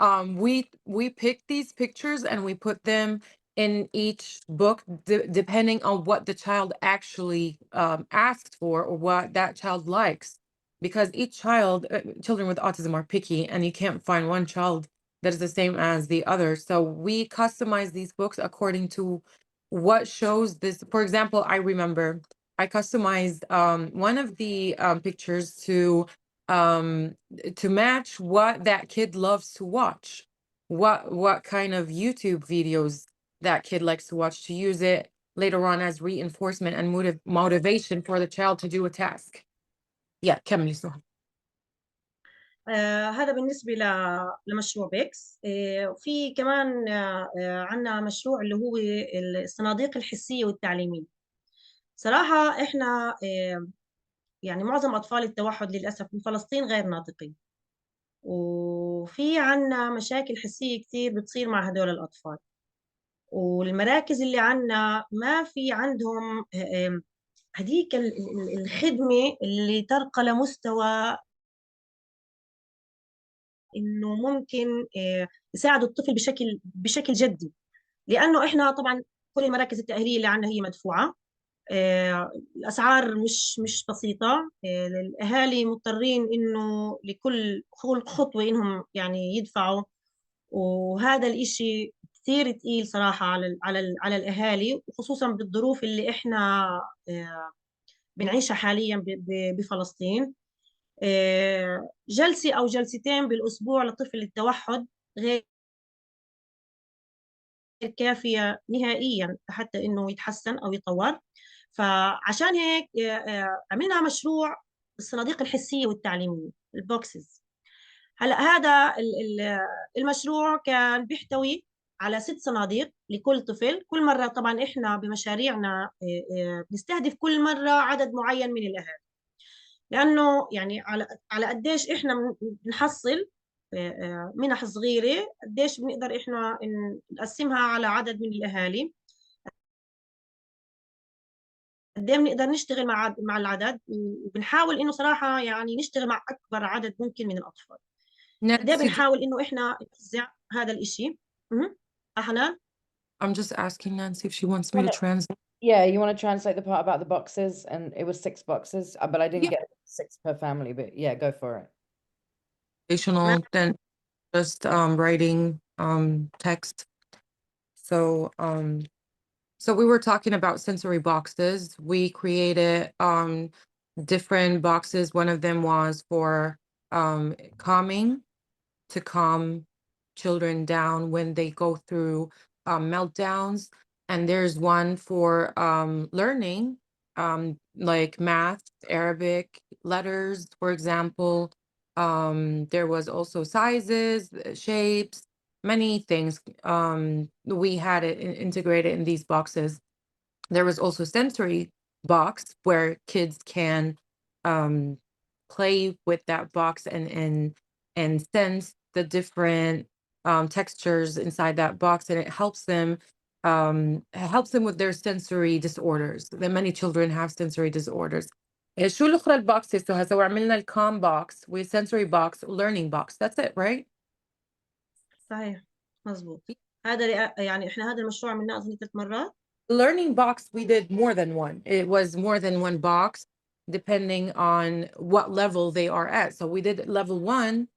we pick these pictures and we put them in each book depending on what the child actually asked for or what that child likes. Because each children with autism are picky, and you can't find one child that is the same as the other. So we customize these books according to what shows this. For example, I remember I customized one of the pictures to match what that kid loves to watch, what kind of YouTube videos that kid likes to watch, to use it later on as reinforcement and motivation for the child to do a task. Yeah, كملي سهى. هذا بالنسبة لمشروع بيكس. وفي كمان عندنا مشروع اللي هو الصناديق الحسية والتعليمية. صراحة إحنا يعني معظم أطفال التوحد للأسف في فلسطين غير ناطقين، وفي عنا مشاكل حسية كثير بتصير مع هدول الأطفال. والمراكز اللي عنا ما في عندهم هديك الخدمة اللي ترقى لمستوى إنه ممكن يساعدوا الطفل بشكل جدي. لأنه إحنا طبعا كل المراكز التأهيلية اللي عنا هي مدفوعة. الأسعار مش بسيطة. الأهالي مضطرين إنه لكل خطوة إنهم يعني يدفعوا، وهذا الإشي كثير تقيل صراحة على الأهالي، وخصوصا بالظروف اللي إحنا بنعيشها حاليا بفلسطين. جلسة أو جلستين بالأسبوع لطفل التوحد غير كافية نهائيا حتى إنه يتحسن أو يتطور. فعشان هيك عملنا مشروع الصناديق الحسية والتعليمية، البوكسز. هلا هذا المشروع كان بيحتوي على 6 صناديق لكل طفل. كل مرة طبعا إحنا بمشاريعنا بنستهدف كل مرة عدد معين من الأهالي، لأنه يعني على قديش إحنا بنحصل منح صغيرة، قديش بنقدر إحنا نقسمها على عدد من الأهالي، قد ايه بنقدر نشتغل مع العدد، وبنحاول انه صراحه يعني نشتغل مع اكبر عدد ممكن من الاطفال. قد ايه Nancy, بنحاول انه احنا نوزع هذا الاشي. حنان. I'm just asking Nancy if she wants me to translate. Yeah, you want to translate the part about the boxes, and it was 6 boxes, but I didn't Yeah. get 6 per family, but yeah, go for it. Than just writing text. So so we were talking about sensory boxes. We created different boxes. One of them was for calming, to calm children down when they go through meltdowns. And there's one for learning, like math, Arabic letters, for example. There was also sizes, shapes, many things. We had it integrated in these boxes. There was also sensory box where kids can um, play with that box and sense the different textures inside that box, and it helps them with their sensory disorders. That many children have sensory disorders. شو الأخرى البوكسز؟ So هسه وعملنا الكام box والsensory box learning box. That's it, right? صحيح، مزبوط. هذا يعني احنا هذا المشروع عملناه اظن 3 مرات. Learning box, we did more than one. It was more than one box, depending on what level they are at. So we did level 1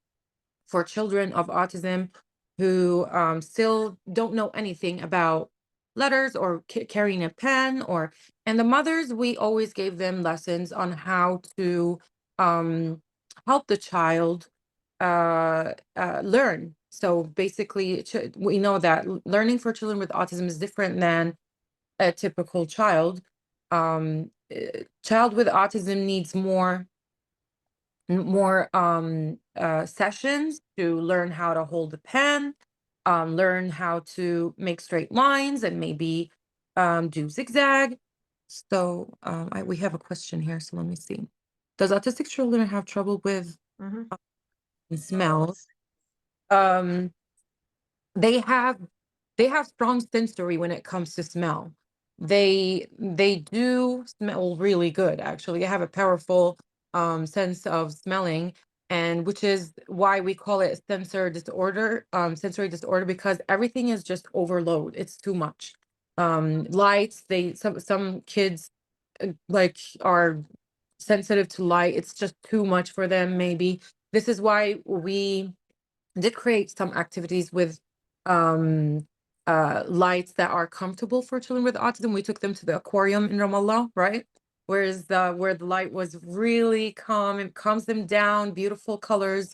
for children of autism who still don't know anything about letters or carrying a pen, and the mothers, we always gave them lessons on how to help the child learn. So basically, we know that learning for children with autism is different than a typical child. Child with autism needs more sessions to learn how to hold a pen, learn how to make straight lines, and maybe do zigzag. So we have a question here, so let me see. Does autistic children have trouble with smells? They have strong sensory when it comes to smell. They do smell really good, actually. They have a powerful sense of smelling, and which is why we call it sensory disorder, because everything is just overload. It's too much. Lights, some kids like are sensitive to light. It's just too much for them, maybe. This is why we did create some activities with lights that are comfortable for children with autism. We took them to the aquarium in Ramallah, right? Where the light was really calm and calms them down, beautiful colors.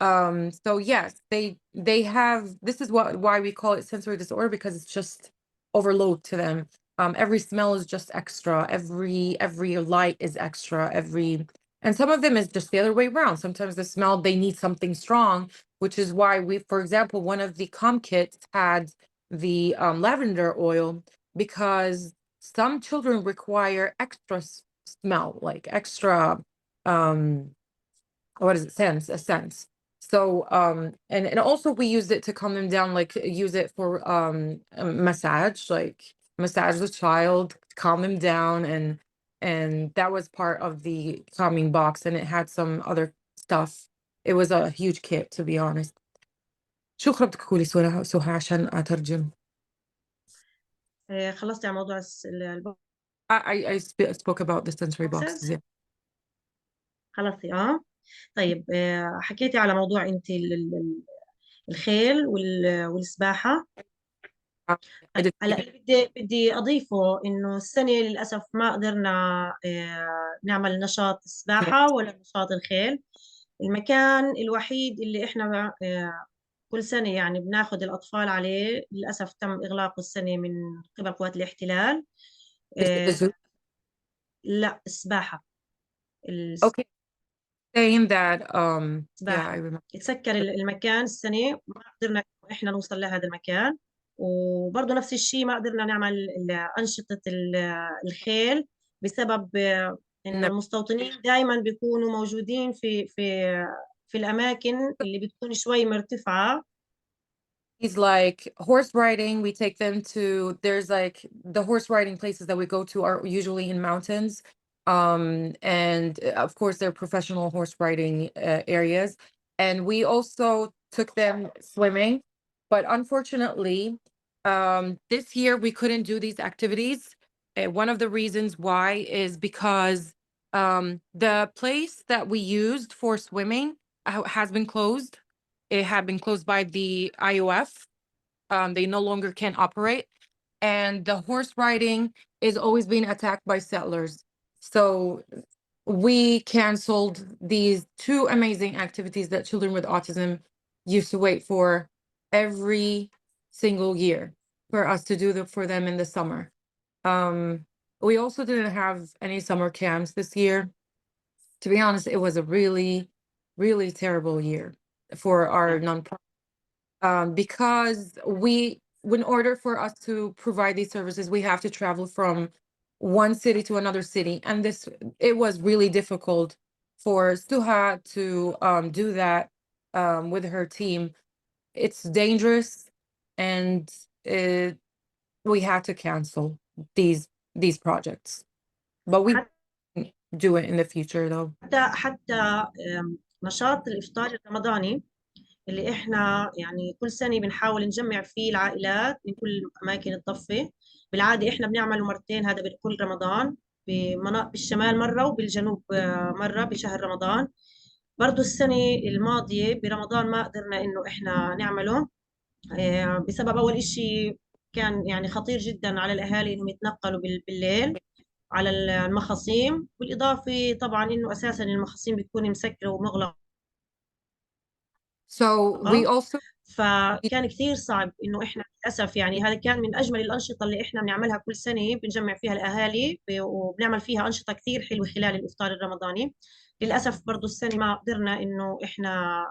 So yes, they have, this is why we call it sensory disorder, because it's just overload to them. Every smell is just extra, every light is extra, and some of them is just the other way around. Sometimes the smell, they need something strong, which is why for example, one of the com kits had the lavender oil, because some children require extra smell, like extra what is it, sense, a sense. So and also we used it to calm them down, like use it for a massage, like massage the child, calm them down, and that was part of the calming box, and it had some other stuff. It was a huge kit, to be honest. شكرا بدك تقولي سهى عشان أترجم. خلصتي على موضوع I spoke about the sensory boxes. البوكسز؟ Yeah. خلصتي طيب حكيتي على موضوع انت الخيل والسباحة. I طيب did. هلا بدي اضيفه انه السنة للاسف ما قدرنا نعمل نشاط السباحة ولا نشاط الخيل. المكان الوحيد اللي احنا كل سنة يعني بناخذ الأطفال عليه للأسف تم إغلاقه السنة من قبل قوات الاحتلال. Is it the zoo? لا، السباحة. Okay, saying that yeah, السباحة I remember. يتسكر المكان السنة، ما قدرنا إحنا نوصل لهذا المكان. وبرضه نفس الشيء ما قدرنا نعمل أنشطة الخيل بسبب إنه No. المستوطنين دائما بيكونوا موجودين في الأماكن اللي بتكون شوي مرتفعة. He's like horse riding. We take them to, there's like the horse riding places that we go to are usually in mountains. And of course they're professional horse riding areas. And we also took them swimming, but unfortunately, this year we couldn't do these activities. One of the reasons why is because the place that we used for swimming has been closed. It had been closed by the IOF. They no longer can operate. And the horse riding is always being attacked by settlers. So we canceled these two amazing activities that children with autism used to wait for every single year for us to do for them in the summer. We also didn't have any summer camps this year. To be honest, it was a really, really terrible year for our nonprofit. Because in order for us to provide these services, we have to travel from one city to another city. And it was really difficult for Suha to do that with her team. It's dangerous, and we had to cancel these projects. But we can do it in the future though. حتى نشاط الإفطار الرمضاني اللي إحنا يعني كل سنة بنحاول نجمع فيه العائلات من كل أماكن الضفة. بالعادة إحنا بنعمله مرتين، هذا بكل رمضان، بالشمال مرة وبالجنوب مرة بشهر رمضان. برضو السنة الماضية برمضان ما قدرنا إنه إحنا نعمله بسبب أول إشي كان يعني خطير جدا على الأهالي إنهم يتنقلوا بالليل على المخاصيم، بالإضافة طبعا إنه أساسا المخاصيم بتكون مسكرة ومغلقة. So we also فكان كثير صعب إنه إحنا للأسف يعني هذا كان من أجمل الأنشطة اللي إحنا بنعملها كل سنة، بنجمع فيها الأهالي وبنعمل فيها أنشطة كثير حلوة خلال الإفطار الرمضاني. للأسف برضو السنة ما قدرنا إنه إحنا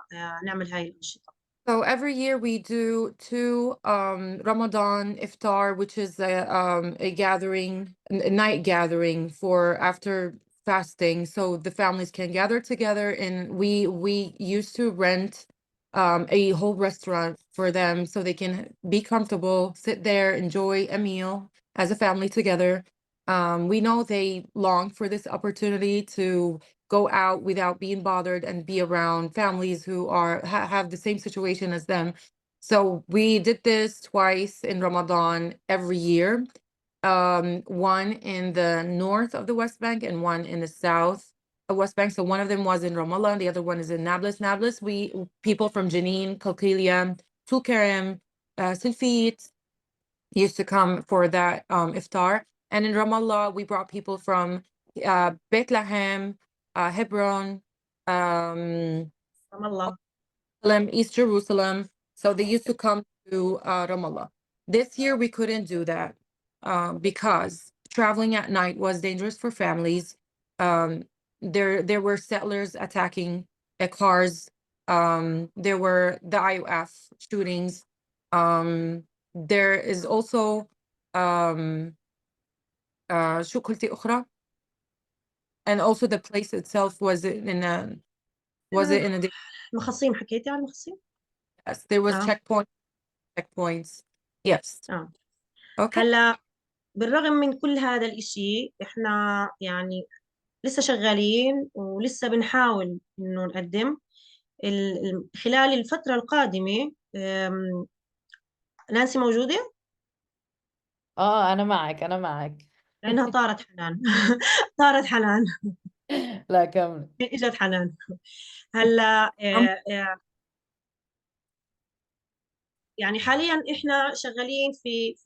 نعمل هاي الأنشطة. So every year we do two Ramadan iftar, which is a gathering, a night gathering for after fasting, so the families can gather together. And we used to rent a whole restaurant for them so they can be comfortable, sit there, enjoy a meal as a family together. We know they long for this opportunity to go out without being bothered and be around families who have the same situation as them. So we did this twice in Ramadan every year. One in the north of the West Bank and one in the south of West Bank. So one of them was in Ramallah and the other one is in Nablus. Nablus, people from Jenin, Qalqilia, Tulkarem, Silfit used to come for that iftar. And in Ramallah, we brought people from Bethlehem, Hebron, الله. East Jerusalem. So they used to come to Ramallah. This year we couldn't do that because traveling at night was dangerous for families. There were settlers attacking cars. There were the IOF shootings. There is also شو قلتي أخرى? And also the place itself was it in a المخصصين، حكيتي عن المخصصين؟ Yes, there was آه. checkpoints. Yes. آه. Okay. هلا بالرغم من كل هذا الإشي إحنا يعني لسه شغالين ولسه بنحاول إنه نقدم خلال الفترة القادمة. نانسي موجودة؟ اه انا معك انا معك. لأنها طارت حنان. طارت حنان. لا كمل. اجت حنان. هلا Um, يعني حاليا احنا شغالين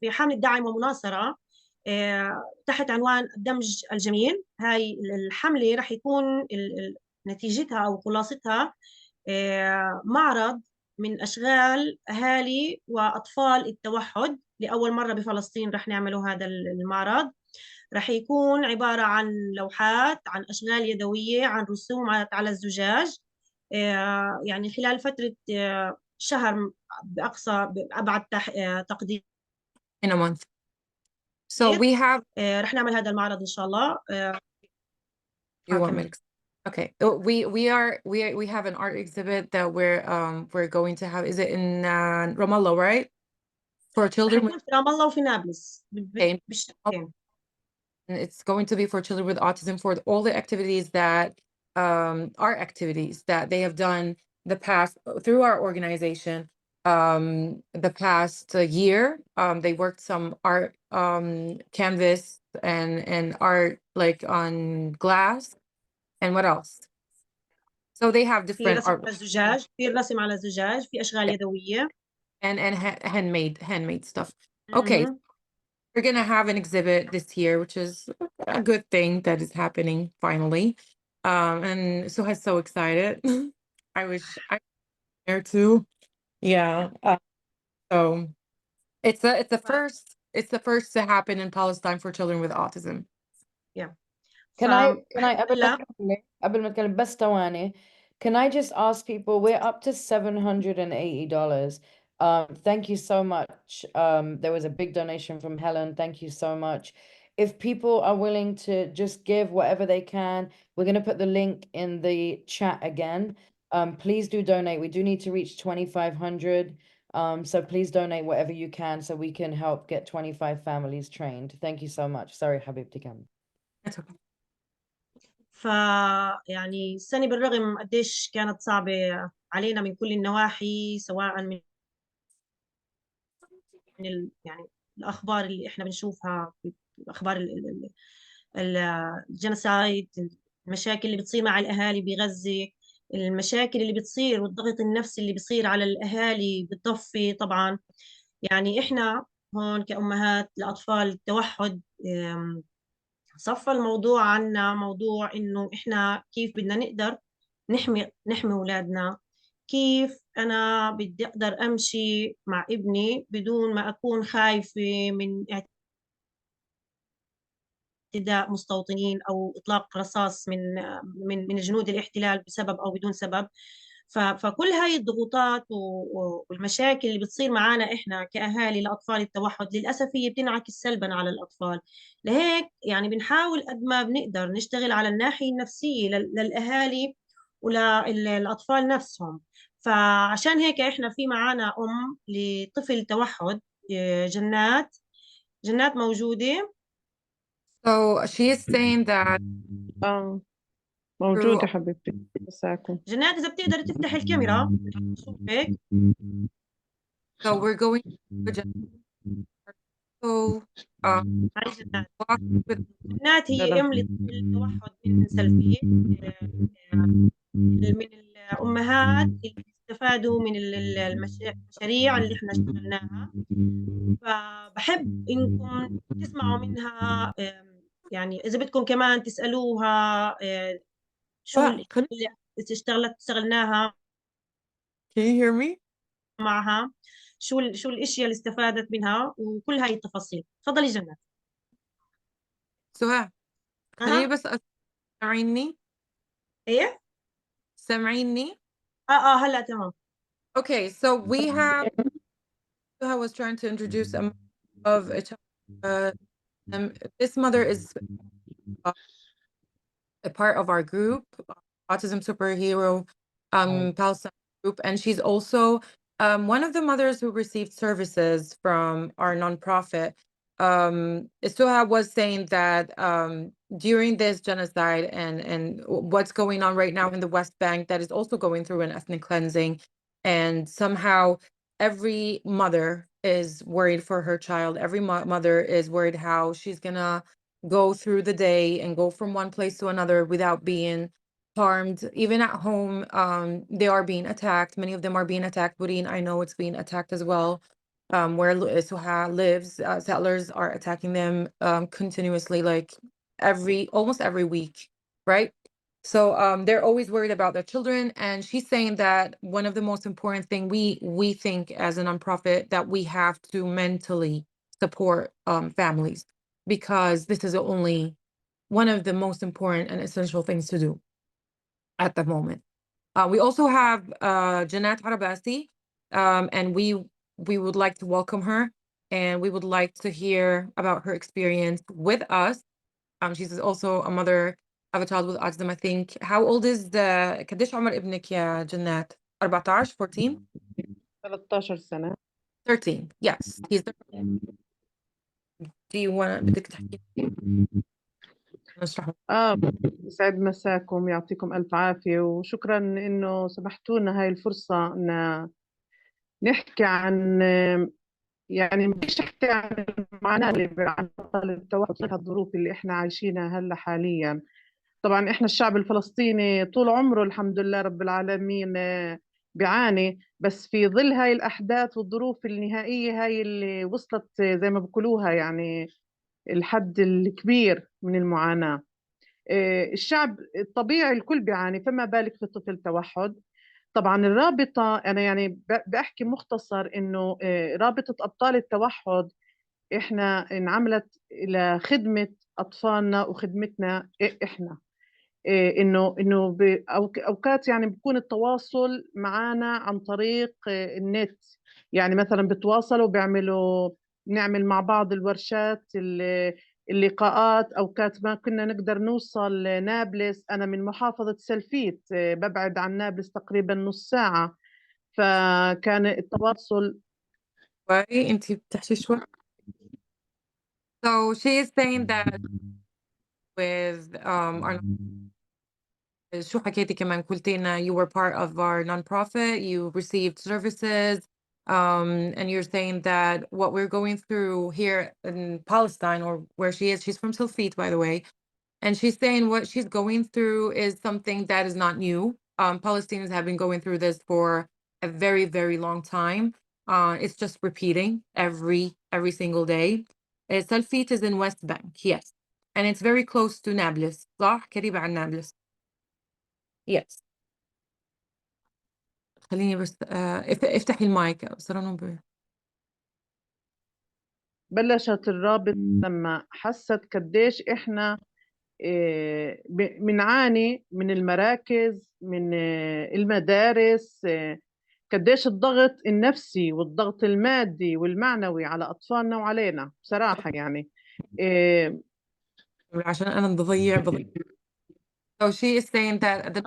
في حملة دعم ومناصرة تحت عنوان الدمج الجميل. هاي الحملة رح يكون نتيجتها او خلاصتها معرض من اشغال اهالي واطفال التوحد. لاول مرة بفلسطين رح نعمله هذا المعرض. رح يكون عبارة عن لوحات، عن أشغال يدوية، عن رسومات على الزجاج. يعني خلال فترة شهر بأبعد تقدير. in a month. So we have, رح نعمل هذا المعرض إن شاء الله. you want me كمل. to, okay. We have an art exhibit that we're going to have. Is it in Ramallah, right? For رح children with يكون في رام الله وفي نابلس pain. بالشتين. And it's going to be for children with autism for all the activities that art activities that they have done the past through our organization the past year. They worked some art canvas and art like on glass and what else? So they have في different رسم art على الزجاج، في رسم على الزجاج، في أشغال يدوية. and handmade stuff. Okay, مهم. we're gonna have an exhibit this year, which is a good thing that is happening finally. And Suha's so excited. I wish I was there too. Yeah. So it's the first to happen in Palestine for children with autism. yeah. Can I هلا قبل ما تكلم بس ثواني. Can I just ask people, we're up to $780. Thank you so much. There was a big donation from Helen. Thank you so much. If people are willing to just give whatever they can, we're going to put the link in the chat again. Please do donate. We do need to reach 2,500. So please donate whatever you can so we can help get 25 families trained. Thank you so much. Sorry, Habibti Kam. That's okay. يعني السنة بالرغم قديش كانت صعبة علينا من كل النواحي، سواء من يعني الأخبار اللي إحنا بنشوفها في أخبار الجنسايد، المشاكل اللي بتصير مع الأهالي بغزة، المشاكل اللي بتصير والضغط النفسي اللي بصير على الأهالي بالضفة طبعا. يعني إحنا هون كأمهات لأطفال التوحد صفى الموضوع عنا موضوع إنه إحنا كيف بدنا نقدر نحمي أولادنا. كيف أنا بدي أقدر أمشي مع ابني بدون ما أكون خايفة من اعتداء مستوطنين أو إطلاق رصاص من جنود الاحتلال بسبب أو بدون سبب. فكل هاي الضغوطات والمشاكل اللي بتصير معنا إحنا كأهالي لأطفال التوحد للأسف هي بتنعكس سلبا على الأطفال. لهيك يعني بنحاول قد ما بنقدر نشتغل على الناحية النفسية للأهالي وللأطفال نفسهم. فعشان هيك إحنا في معنا لطفل توحد جنات موجودة. So she is saying that موجودة through حبيبتي مساكم. جنات إذا بتقدر تفتح الكاميرا نشوفك. so we're going to so هاي جنات. walk with جنات هي أم لطفل توحد من سلفية. من الأمهات اللي استفادوا من المشاريع اللي احنا اشتغلناها. فبحب إنكم تسمعوا منها. يعني إذا بدكم كمان تسألوها شو can اللي اشتغلناها you hear me? معها، شو الاشياء اللي استفادت منها وكل هاي التفاصيل. تفضلي جنات. سهى خليني اها. بس سامعيني ايه. سامعيني هلا تمام. okay so we have I was trying to introduce a of a child this mother is a part of our group autism superhero Palestine group, and she's also one of the mothers who received services from our nonprofit. Suha was saying that during this genocide and what's going on right now in the West Bank, that is also going through an ethnic cleansing, and somehow every mother is worried for her child. Every mother is worried how she's gonna go through the day and go from one place to another without being harmed. Even at home, they are being attacked. Many of them are being attacked. Bureen, I know it's being attacked as well. Where Suha lives, settlers are attacking them continuously, like almost every week, right? So they're always worried about their children, and she's saying that one of the most important thing we think as a nonprofit that we have to mentally support families, because this is only one of the most important and essential things to do at the moment. We also have Janat Arabasi, and we would like to welcome her, and we would like to hear about her experience with us. She's also a mother of a child with autism, I think. How old is قديش عمر ابنك يا جنات؟ 14 14 13 سنة. 13. Yes, he's 13. Do you want بدك تحكي نشرح؟ يسعد مساكم، يعطيكم ألف عافية، وشكرا إنه سمحتوا لنا هاي الفرصة إن نحكي عن، يعني مش نحكي عن المعاناة اللي عن التوحد في الظروف اللي إحنا عايشينها هلا حاليا. طبعا إحنا الشعب الفلسطيني طول عمره الحمد لله رب العالمين بيعاني، بس في ظل هاي الأحداث والظروف النهائية هاي اللي وصلت زي ما بقولوها يعني الحد الكبير من المعاناة. الشعب الطبيعي الكل بيعاني، فما بالك في طفل توحد. طبعا الرابطة أنا يعني بحكي مختصر إنه رابطة أبطال التوحد إحنا انعملت إلى خدمة أطفالنا وخدمتنا إحنا. إنه أوقات يعني بيكون التواصل معنا عن طريق النت، يعني مثلا بتواصلوا نعمل مع بعض الورشات اللقاءات. أوقات ما كنا نقدر نوصل نابلس، أنا من محافظة سلفيت ببعد عن نابلس تقريبا نص ساعة، فكان التواصل. أنتي بتحكي شوي. So she is saying that with our شو حكيتي كمان قلتي لنا you were part of our nonprofit, you received services, and you're saying that what we're going through here in Palestine, or where she is, she's from Tilfit, by the way, and she's saying what she's going through is something that is not new. Palestinians have been going through this for a very, very long time. It's just repeating every single day. Tilfit is in West Bank, yes, and it's very close to Nablus. صح؟ قريبة عن نابلس. Yes. خليني بس افتحي المايك سرى بلشت الرابط لما حست قديش احنا بنعاني من المراكز، من المدارس، قديش الضغط النفسي والضغط المادي والمعنوي على أطفالنا وعلينا بصراحة يعني. عشان أنا بضيع. So she is saying that the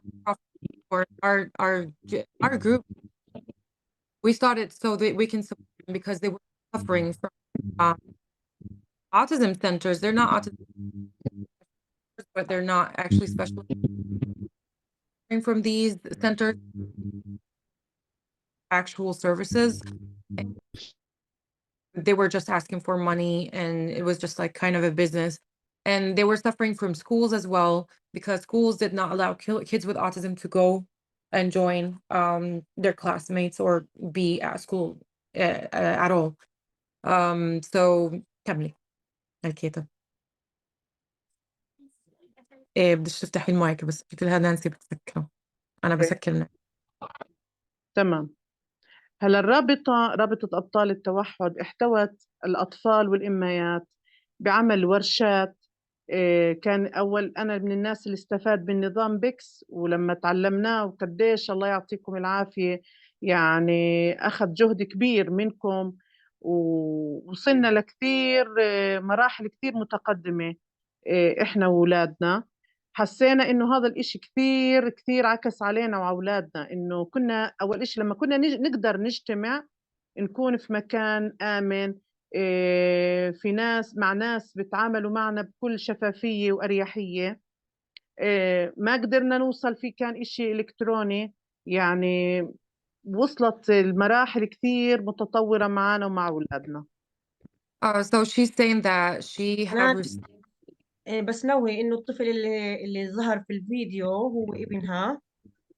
for our group, we started so that we can support them because they were suffering from autism centers. They're not autism, but they're not actually special from these centers, actual services. They were just asking for money, and it was just like kind of a business. And they were suffering from schools as well, because schools did not allow kids with autism to go and join their classmates or be at school at all. So كملي الكاتب. بدش تفتحي المايك، بس قلت لها نانسي بتسكره، أنا بسكر. تمام. هلا رابطة أبطال التوحد احتوت الأطفال والإميات بعمل ورشات. كان أول أنا من الناس اللي استفاد من نظام بيكس، ولما تعلمناه وقديش الله يعطيكم العافية يعني أخذ جهد كبير منكم، ووصلنا لكثير مراحل كثير متقدمة إحنا وولادنا. حسينا إنه هذا الإشي كثير كثير عكس علينا وأولادنا، إنه كنا أول إشي لما كنا نقدر نجتمع نكون في مكان آمن، في ناس مع ناس بيتعاملوا معنا بكل شفافية وأريحية. ما قدرنا نوصل فيه، كان إشي إلكتروني يعني. وصلت المراحل كثير متطورة معنا ومع أولادنا. So she's saying that she have أنا received. بس نوه إنه الطفل اللي ظهر في الفيديو هو ابنها،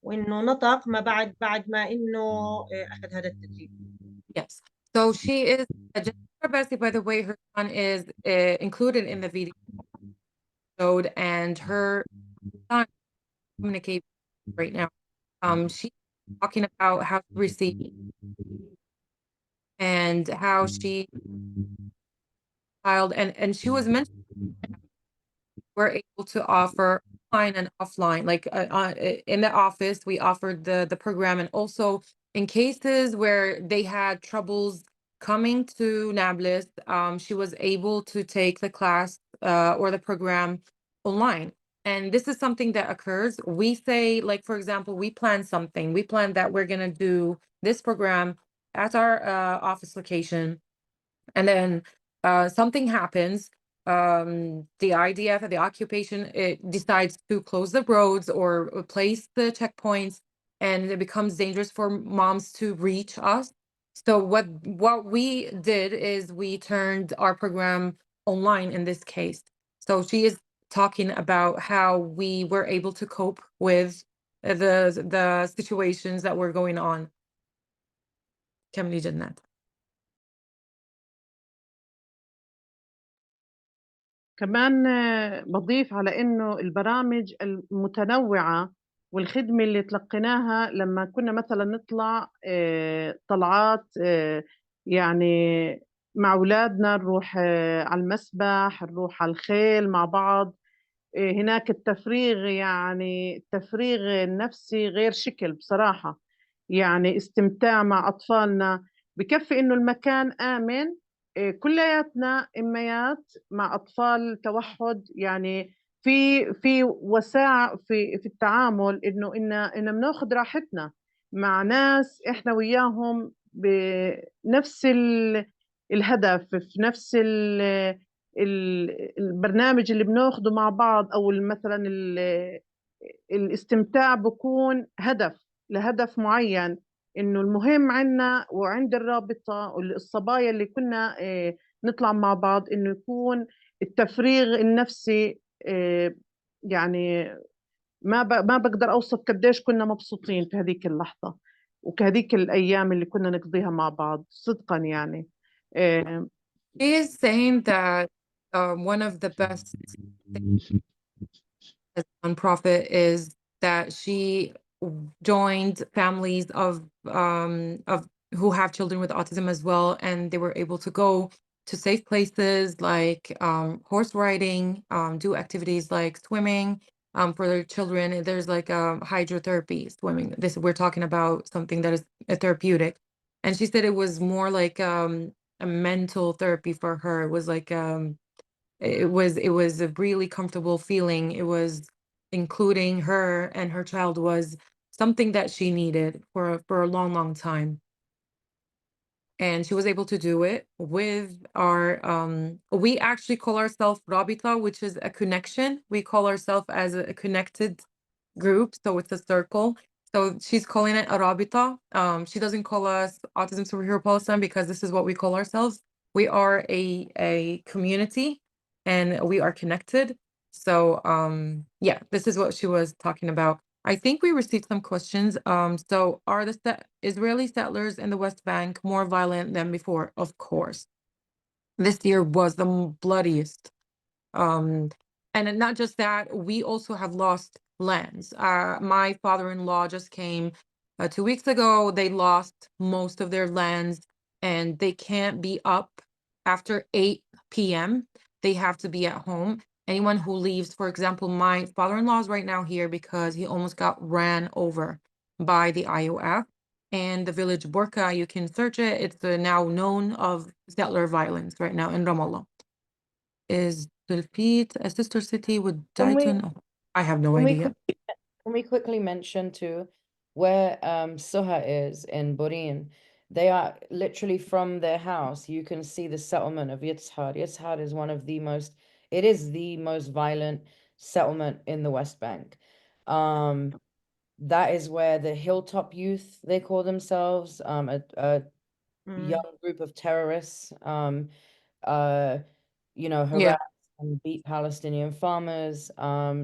وإنه نطق ما بعد ما إنه أخذ هذا التدريب. Yes. So she is Jennifer Bessie, by the way, her son is included in the video episode, and her son communicate right now. She's talking about how she received and how she child and she was mentioning we're able to offer online and offline. Like in the office, we offered the program, and also in cases where they had troubles coming to Nablus, she was able to take the class or the program online. And this is something that occurs. We say, like, for example, we plan something. We plan that we're gonna do this program at our office location, and then something happens. The IDF, the occupation, it decides to close the roads or place the checkpoints, and it becomes dangerous for moms to reach us. So what we did is we turned our program online in this case. So she is talking about how we were able to cope with the situations that were going on. كملي جنات. كمان بضيف على إنه البرامج المتنوعة والخدمة اللي تلقيناها لما كنا مثلا نطلع طلعات يعني مع أولادنا، نروح على المسبح، نروح على الخيل مع بعض. هناك التفريغ، يعني التفريغ النفسي غير شكل بصراحة. يعني استمتاع مع أطفالنا، بكفي إنه المكان آمن. كلياتنا إميات مع أطفال توحد، يعني في وساعة في التعامل، إنه إن بناخذ راحتنا مع ناس إحنا وياهم بنفس الهدف، في نفس البرنامج اللي بناخده مع بعض، او مثلا الاستمتاع بكون لهدف معين. انه المهم عنا وعند الرابطة والصبايا اللي كنا نطلع مع بعض، انه يكون التفريغ النفسي. يعني ما بقدر اوصف قديش كنا مبسوطين في هذيك اللحظة وكهذيك الايام اللي كنا نقضيها مع بعض صدقا يعني. She is saying that one of the best things as a nonprofit is that she joined families of who have children with autism as well, and they were able to go to safe places like horse riding, do activities like swimming for their children. There's like hydrotherapy swimming. This we're talking about something that is a therapeutic, and she said it was more like a mental therapy for her. It was like it was a really comfortable feeling. It was including her and her child was something that she needed for a long time. And she was able to do it with our we actually call ourselves Rabita, which is a connection. We call ourselves as a connected group, so it's a circle. So she's calling it Arabita. She doesn't call us Autism Superhero Palestine because this is what we call ourselves. We are a community and we are connected. So yeah, this is what she was talking about. I think we received some questions. So are the Israeli settlers in the West Bank more violent than before? Of course. This year was the bloodiest. And not just that, we also have lost lands. My father-in-law just came 2 weeks ago. They lost most of their lands and they can't be up after 8 p.m. They have to be at home. Anyone who leaves, for example, my father-in-law is right now here because he almost got ran over by the IOF. And the village Burka, you can search it. It's now known of settler violence right now in Ramallah. Is Tulpit a sister city with أمي Dayton? I have no Can we idea. quickly mention too where Suha is in Borin? They are literally from their house. You can see the settlement of Yitzhar. Yitzhar is it is the most violent settlement in the West Bank. That is where the Hilltop Youth, they call themselves, a young group of terrorists, Yeah. harass and beat Palestinian farmers.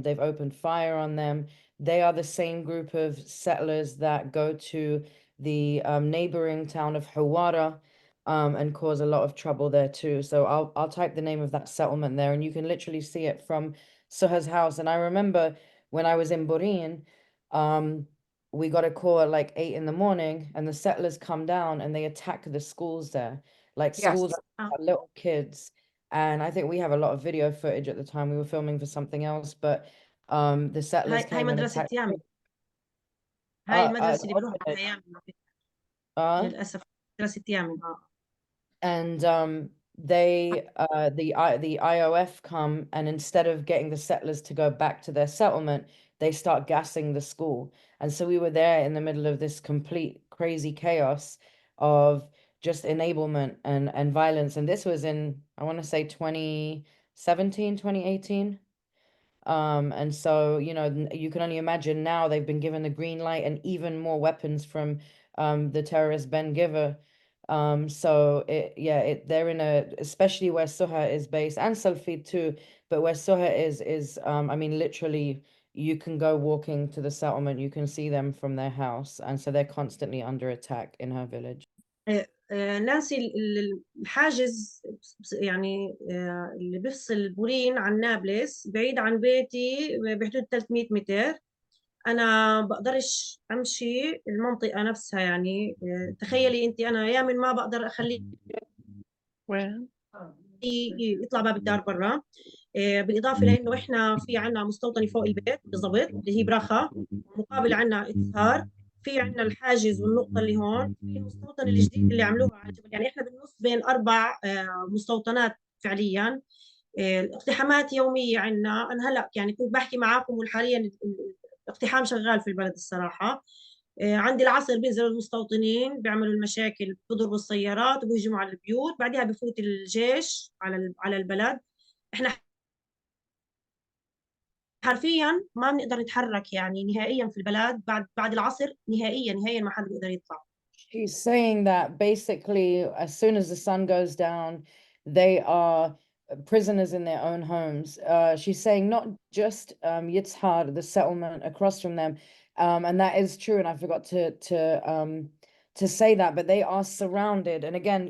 They've opened fire on them. They are the same group of settlers that go to the neighboring town of Hawara and cause a lot of trouble there too. So I'll type the name of that settlement there, and you can literally see it from Suha's house. And I remember when I was in Borin, we got a call at like 8 in the morning, and the settlers come down and they attack the schools there, like Yes. schools that have little kids. And I think we have a lot of video footage at the time. We were filming for something else, but the settlers هاي came and مدرسة attacked. يامن. هاي المدرسة اللي بروح على يامن للأسف مدرسة يامن. And the IOF come, and instead of getting the settlers to go back to their settlement, they start gassing the school. And so we were there in the middle of this complete crazy chaos of just enablement and violence. And this was in, I want to say 2017, 2018. And so, you can only imagine now they've been given the green light and even more weapons from the terrorist Ben Giver. So they're in especially where Suha is based, and Salfit too, but where Suha is I mean, literally you can go walking to the settlement, you can see them from their house, and so they're constantly under attack in her village. نانسي الحاجز يعني اللي بيفصل بورين عن نابلس بعيد عن بيتي بحدود 300 متر. أنا بقدرش أمشي المنطقة نفسها يعني. تخيلي أنت أنا يامن ما بقدر أخليه وين؟ يطلع باب الدار برا. بالإضافة لأنه إحنا في عنا مستوطنة فوق البيت بالضبط اللي هي براخة، ومقابل عنا إسهار. في عنا الحاجز والنقطة اللي هون، في المستوطنة الجديد اللي عملوها على الجبل. يعني إحنا بالنص بين 4 مستوطنات فعليا. الاقتحامات يومية عنا. أنا هلأ يعني كنت بحكي معاكم وحاليا الاقتحام شغال في البلد الصراحة. عندي العصر بينزلوا المستوطنين بيعملوا المشاكل، بيضربوا السيارات وبيهجموا على البيوت، بعدها بفوت الجيش على البلد. احنا حرفيا ما بنقدر نتحرك يعني نهائيا في البلد بعد العصر. نهائيا ما حد بيقدر يطلع. She's saying that basically as soon as the sun goes down, they are prisoners in their own homes. She's saying not just Yitzhar, the settlement across from them, and that is true. And I forgot to say that, but they are surrounded. And again,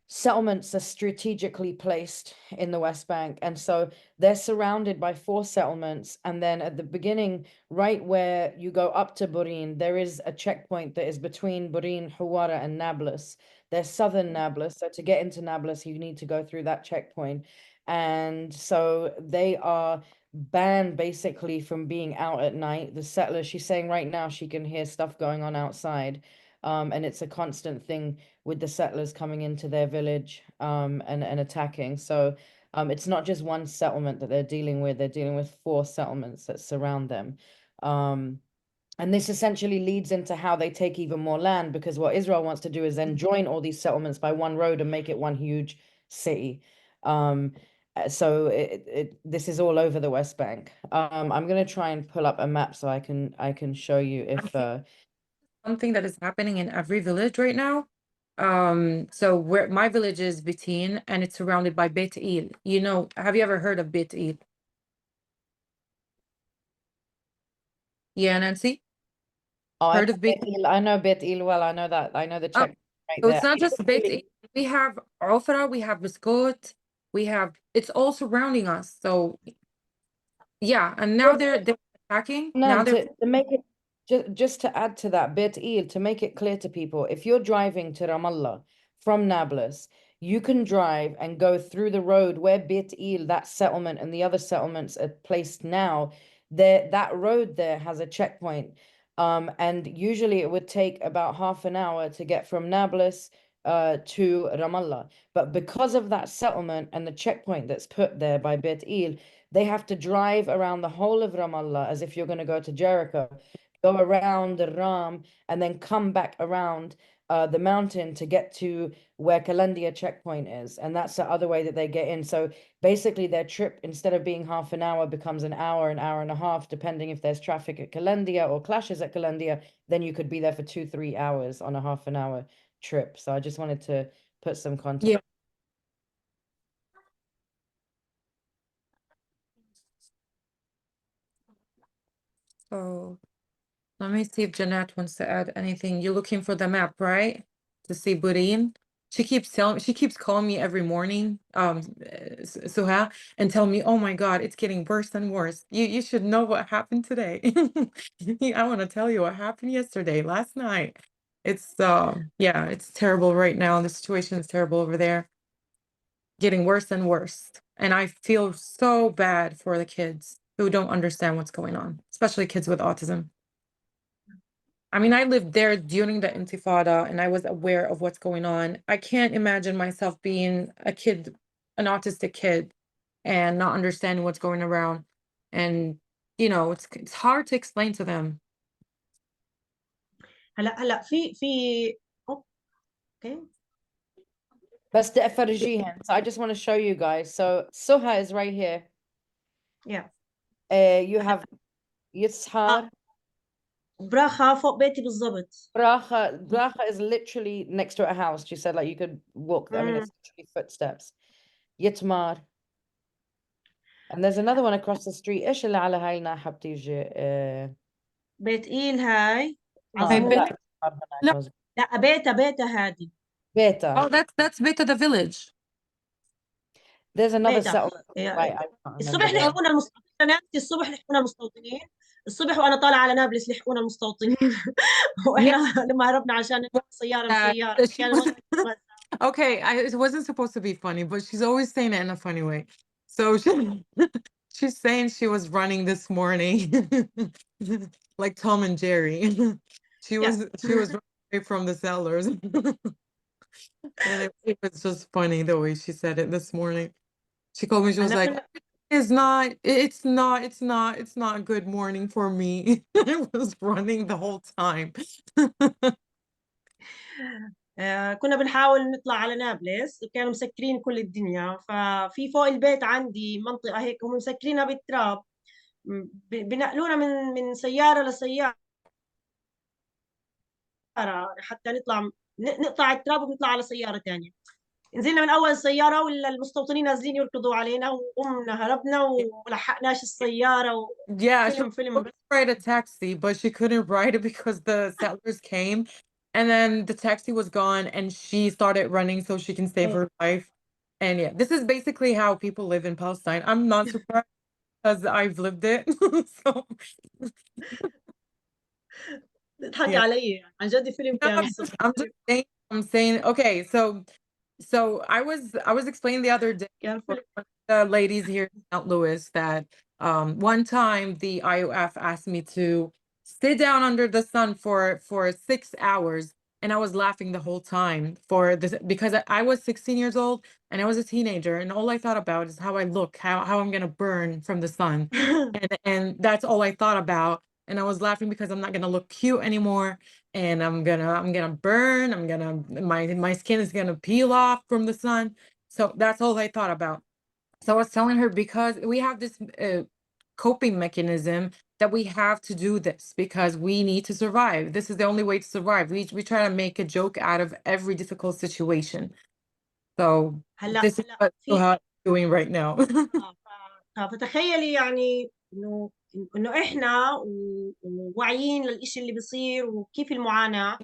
settlements are strategically placed in the West Bank. And so they're surrounded by 4 settlements. And then at the beginning, right where you go up to Burin, there is a checkpoint that is between Burin, Hawara, and Nablus. They're southern Nablus. So to get into Nablus, you need to go through that checkpoint. And so they are banned basically from being out at night. The settlers, she's saying right now she can hear stuff going on outside. And it's a constant thing with the settlers coming into their village and attacking. So it's not just one settlement that they're dealing with 4 settlements that surround them. And this essentially leads into how they take even more land, because what Israel wants to do is then join all these settlements by one road and make it one huge city. So this is all over the West Bank. I'm going to try and pull up a map so I can show you if Something that is happening in every village right now. So where my village is Bitin, and it's surrounded by Beit Il. Have you ever heard of Beit Il? Yeah, Nancy? Heard of Beit Il? I know Beit Il well. I know that. I know the check right So there. it's not just Beit Il. We have Ofra, we have Biskot, it's all surrounding us. So yeah, and now they're attacking. Now they're to make it just to add to that, Beit Il, to make it clear to people, if you're driving to Ramallah from Nablus, you can drive and go through the road where Beit Il, that settlement, and the other settlements are placed now. That road there has a checkpoint. And usually it would take about half an hour to get from Nablus to Ramallah. But because of that settlement and the checkpoint that's put there by Beit Il, they have to drive around the whole of Ramallah as if you're going to go to Jericho, go around the Ram, and then come back around the mountain to get to where Kalandia checkpoint is. And that's the other way that they get in. So basically their trip, instead of being half an hour, becomes an hour and a half, depending if there's traffic at Kalandia or clashes at Kalandia. Then you could be there for 2-3 hours on a half an hour trip. So I just wanted to put some context. Yeah. So let me see if Jeanette wants to add anything. You're looking for the map, right? To see Burin. She keeps calling me every morning, Suha, and telling me, oh my God, it's getting worse and worse. You should know what happened today. I want to tell you what happened yesterday, last night. It's yeah, it's terrible right now. The situation is terrible over there. Getting worse and worse. And I feel so bad for the kids who don't understand what's going on, especially kids with autism. I mean, I lived there during the Intifada and I was aware of what's going on. I can't imagine myself being a kid, an autistic kid, and not understanding what's going around. And, you know, it's hard to explain to them. هلا في اوكي بس بدي افرجيهن. So I just want to show you guys. So Suha is right here. yeah You have Yishar. براخة فوق بيتي بالضبط. Bracha is literally next to a house. She said like you could walk. I mean, it's literally footsteps. Yitmar. And there's another one across the street. ايش اللي على هاي الناحية بتيجي؟ بيت إيل هاي عزموت. لا لا بيتا هادي بيتا. Oh, that's Beta the village. There's another بيتا. settlement. Right, I can't الصبح remember. لحقونا المستوطنين، الصبح لحقونا المستوطنين، الصبح وانا طالعه على نابلس لحقونا المستوطنين واحنا لما هربنا عشان نروح سياره بسياره She كان was- الوضع Okay, it wasn't supposed to be funny, but she's always saying it in a funny way. So she's saying she was running this morning, like Tom and Jerry. She was running away from the sellers. And it was just funny the way she said it this morning. She called me, she was like, it's not a good morning for me. I was running the whole time. كنا بنحاول نطلع على نابلس وكانوا مسكرين كل الدنيا، ففي فوق البيت عندي منطقة هيك هم مسكرينها بالتراب، بنقلونا من سيارة لسيارة حتى نقطع التراب ونطلع على سيارة تانية. نزلنا من أول سيارة ولا المستوطنين نازلين يركضوا علينا وقمنا هربنا ولحقناش السيارة Yeah, she فيلم wanted to ride a taxi, but she couldn't ride it because the settlers came, and then the taxi was gone, and she started running so she can save her life. And yeah, this is basically how people live in Palestine. I'm not surprised because I've lived it. So تضحكي yeah. علي عن جد فيلم No, كان الصبح. I'm saying, okay, so I was explaining the other day كان for فيلم one of the ladies here in St. Louis that one time the IOF asked me to sit down under the sun for 6 hours, and I was laughing the whole time for this because I was 16 years old and I was a teenager, and all I thought about is how I look, how I'm gonna burn from the sun, and that's all I thought about. And I was laughing because I'm not gonna look cute anymore, and I'm gonna burn. My skin is gonna peel off from the sun. So that's all I thought about. So I was telling her because we have this coping mechanism that we have to do this because we need to survive. This is the only way to survive. We try to make a joke out of every difficult situation. So this is what Suha is doing right now. فتخيلي يعني انه احنا وواعيين للإشي اللي بيصير وكيف المعاناة،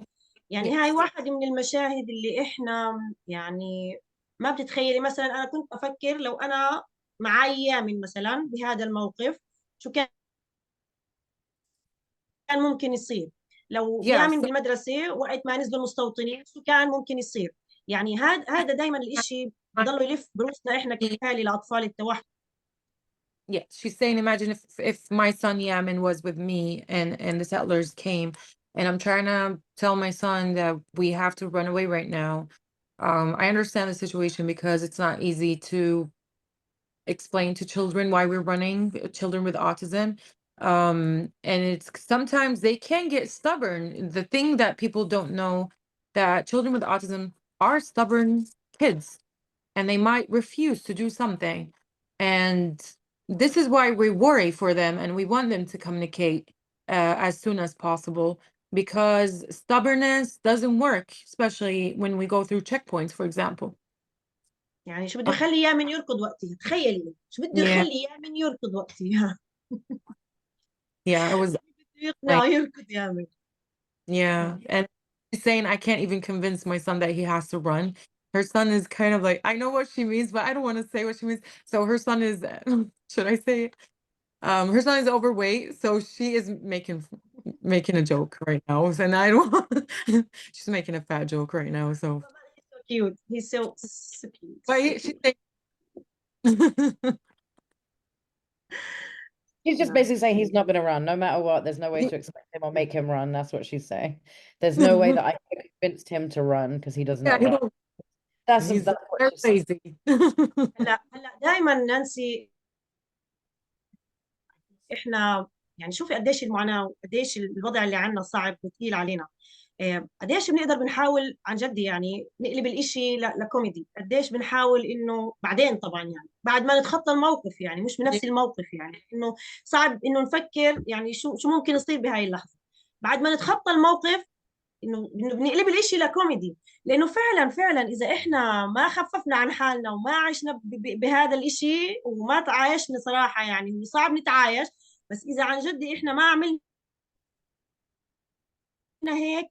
يعني هاي واحدة من المشاهد اللي احنا يعني ما بتتخيلي. مثلا انا كنت افكر لو انا معي يامن مثلا بهذا الموقف شو كان ممكن يصير، لو Yeah, يامن so بالمدرسة وقت ما نزلوا المستوطنين شو كان ممكن يصير. يعني هذا دائما الإشي بضل يلف بروسنا احنا كأهالي لأطفال التوحد. yeah, she's saying, imagine if my son Yamin was with me and the settlers came, and I'm trying to tell my son that we have to run away right now. I understand the situation because it's not easy to explain to children why we're running, children with autism. And it's sometimes they can get stubborn. The thing that people don't know, that children with autism are stubborn kids, and they might refuse to do something. And this is why we worry for them, and we want them to communicate as soon as possible, because stubbornness doesn't work, especially when we go through checkpoints, for example. يعني شو بده يخلي يامن يركض وقتها، تخيلي شو بده Yeah. يخلي يامن يركض وقتها. Yeah, it was بده يقنعه يركض يامن. yeah. And she's saying, I can't even convince my son that he has to run. Her son is kind of like, I know what she means, but I don't want to say what she means. So her son is, should I say it? Her son is overweight, so she is making a joke right now, and I don't. She's making a fat joke right now. So, He's so cute. He's so cute. but she's saying, She's just Yeah. basically saying he's not going to run, no matter what. There's no way to expect him or make him run. That's what she's saying. There's no way that I could have convinced him to run because he does yeah, not he run. won't- That's he's what very she's saying. lazy. هلا دائما نانسي احنا يعني شوفي قديش المعاناه وقديش الوضع اللي عندنا صعب وثقيل علينا. قديش بنقدر بنحاول عن جد يعني نقلب الإشي لكوميدي، قديش بنحاول انه بعدين طبعا يعني بعد ما نتخطى الموقف، يعني مش بنفس الموقف، يعني انه صعب انه نفكر يعني شو ممكن يصير بهاي اللحظه. بعد ما نتخطى الموقف انه بنقلب الإشي لكوميدي، لانه فعلا اذا احنا ما خففنا عن حالنا وما عشنا بهذا الإشي وما تعايشنا صراحه، يعني صعب نتعايش، بس اذا عن جد احنا ما عملنا هيك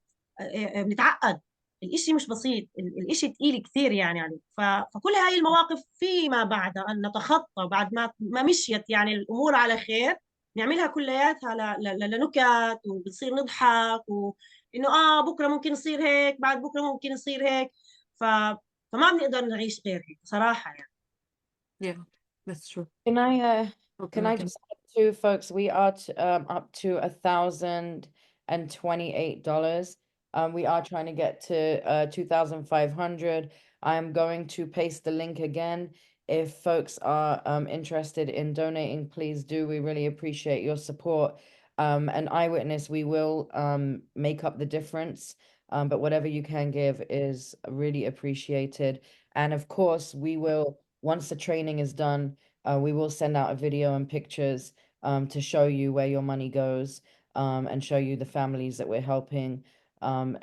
بنتعقد. الإشي مش بسيط، الإشي تقيل كثير يعني عليه. فكل هاي المواقف فيما بعد أن نتخطى، بعد ما مشيت يعني الأمور على خير، نعملها كلياتها لنكت، وبتصير نضحك، وإنه بكرة ممكن يصير هيك، بعد بكرة ممكن يصير هيك. ف... فما بنقدر نعيش غير هيك صراحة يعني. Yeah, that's true. Can I Okay. just add to folks, we are up to $1,028. We are trying to get to 2,500. I'm going to paste the link again. If folks are interested in donating, please do. We really appreciate your support. And Eyewitness, we will make up the difference. But whatever you can give is really appreciated. And of course, we will, once the training is done, we will send out a video and pictures to show you where your money goes and show you the families that we're helping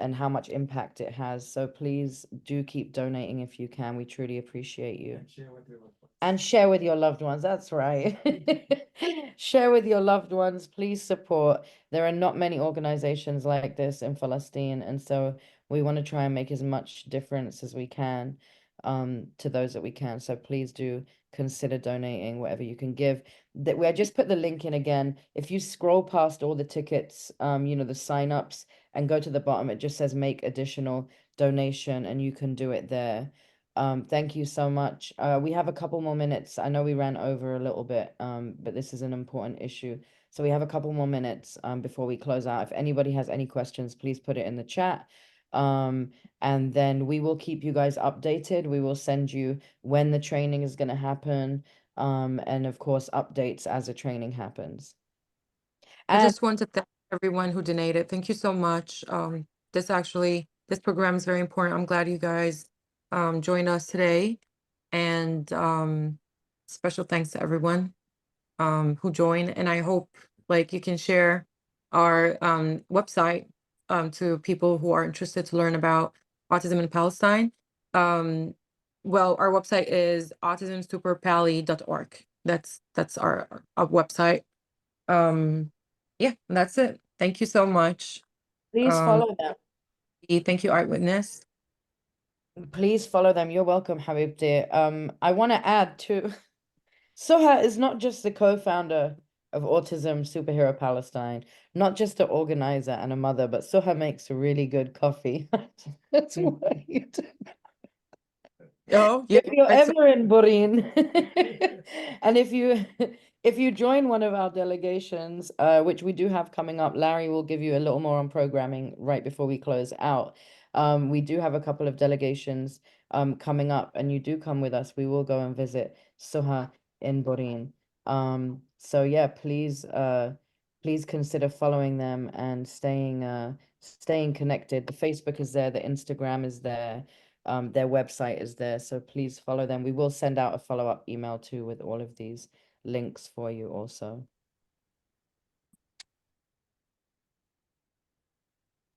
and how much impact it has. So please do keep donating if you can. We truly appreciate you. And share with your loved ones. That's right. Share with your loved ones. Please support. There are not many organizations like this in Palestine. And so we want to try and make as much difference as we can to those that we can. So please do consider donating whatever you can give. That I just put the link in again. If you scroll past all the tickets, the sign-ups, and go to the bottom, it just says make additional donation, and you can do it there. Thank you so much. We have a couple more minutes. I know we ran over a little bit, but this is an important issue. So we have a couple more minutes before we close out. If anybody has any questions, please put it in the chat. And then we will keep you guys updated. We will send you when the training is going to happen. And of course, updates as the training happens. I just want to thank everyone who donated. Thank you so much. This program is very important. I'm glad you guys joined us today. And special thanks to everyone who joined. And I hope you can share our website to people who are interested to learn about autism in Palestine. Well, our website is autismsuperpally.org. That's our website. Yeah, that's it. Thank you so much. Please follow them. Thank you, Eyewitness. Please follow them. You're welcome, Habibti. I want to add too, Soha is not just the co-founder of Autism Superhero Palestine, not just an organizer and a mother, but Soha makes really good coffee. That's why you do. Oh, yeah. If you're ever in Burin, and if you join one of our delegations, which we do have coming up, Larry will give you a little more on programming right before we close out. We do have a couple of delegations coming up, and you do come with us. We will go and visit Soha in Borin. So yeah, please consider following them and staying connected. The Facebook is there, the Instagram is there, their website is there. So please follow them. We will send out a follow-up email too with all of these links for you also.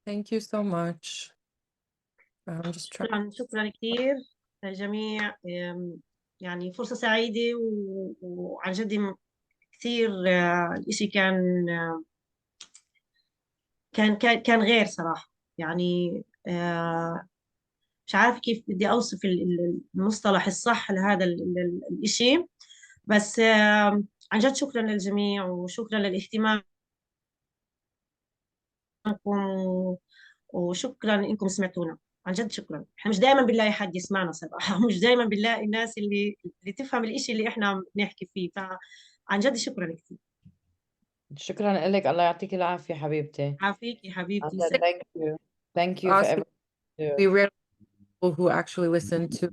Thank you so much. I'm just trying. شكرا كثير للجميع. يعني فرصة سعيدة وعن جد كثير الإشي كان غير صراحة. يعني مش عارف كيف بدي أوصف المصطلح الصح لهذا الإشي، بس عن جد شكرا للجميع وشكرا للاهتمام وشكرا انكم سمعتونا. عن جد شكرا. احنا مش دائما بنلاقي حد يسمعنا صراحة مش دائما بنلاقي الناس اللي تفهم الاشي اللي احنا بنحكي فيه، فعن جد شكرا كثير. شكرا لك، الله يعطيك العافية حبيبتي. عافيكي حبيبتي. Thank you. Thank you for Awesome. everything. We rarely have people who actually listen to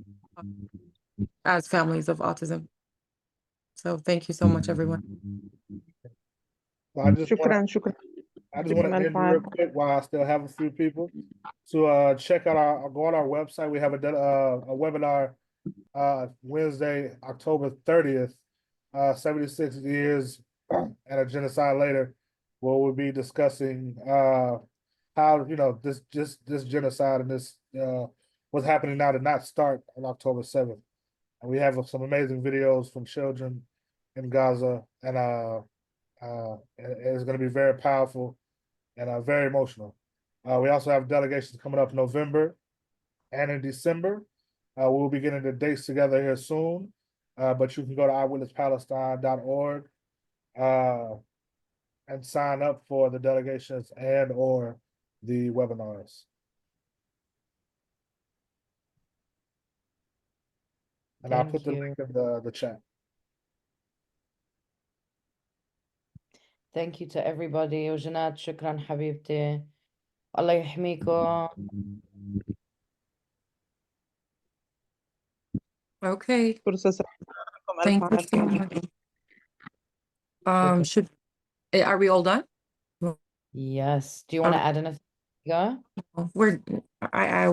as families of autism. So thank you so much, everyone. So I just شكرا want شكرا. I just want to يعطيكم end ألف real عافية. quick while I still have a few people to check out go on our website. We have a webinar Wednesday, October 30th, 76 years and a genocide later, where we'll be discussing how this genocide and this what's happening now did not start on October 7th. And we have some amazing videos from children in Gaza, and it's going to be very powerful and very emotional. We also have delegations coming up in November and in December. We'll be getting the dates together here soon, but you can go to eyewitnesspalestine.org and sign up for the delegations and or the webinars. And I'll put the Thank link you. in the chat. Thank you to everybody. وجنات شكرا حبيبتي. الله يحميكم. Okay. فرصة سعيدة. يعطيكم ألف Thank you so عافية. much. Are we all done? Yes. Do you want to add anything? Yeah.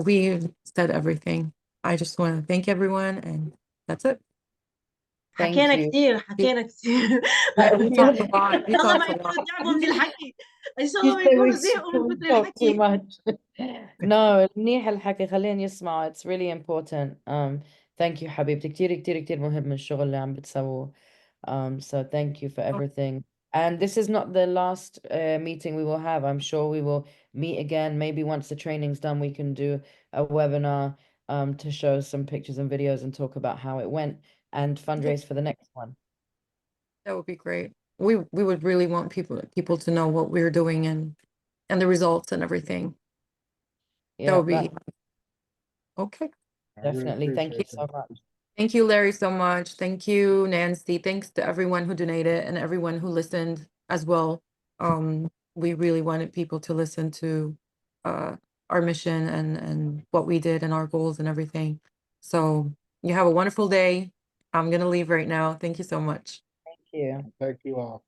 We said everything. I just want to thank everyone, and that's it. Thank حكينا you. كثير We talked a lot. We ان شاء الله talked ما a lot. يكونوا تعبوا من الحكي، ان شاء You الله ما say يكونوا we زهقوا من كثر talk too الحكي. much. No, منيح الحكي خلينا يسمعوا. It's really important. Thank you حبيبتي. كتير كتير كتير مهم الشغل اللي عم بتسووه. So thank you for everything. And this is not the last meeting we will have. I'm sure we will meet again. Maybe once the training's done, we can do a webinar to show some pictures and videos and talk about how it went and fundraise for the next one. That would be great. We would really want people to know what we're doing and the results and everything. That Yeah, would be okay. I really definitely. Thank you appreciate so much. Thank you, Larry, so much. Thank you, Nancy. Thanks to everyone who donated and everyone who listened as well. We really wanted people to listen to our mission and what we did and our goals and everything. So you have a wonderful day. I'm gonna leave right now. Thank you so much. Thank you. Thank you all.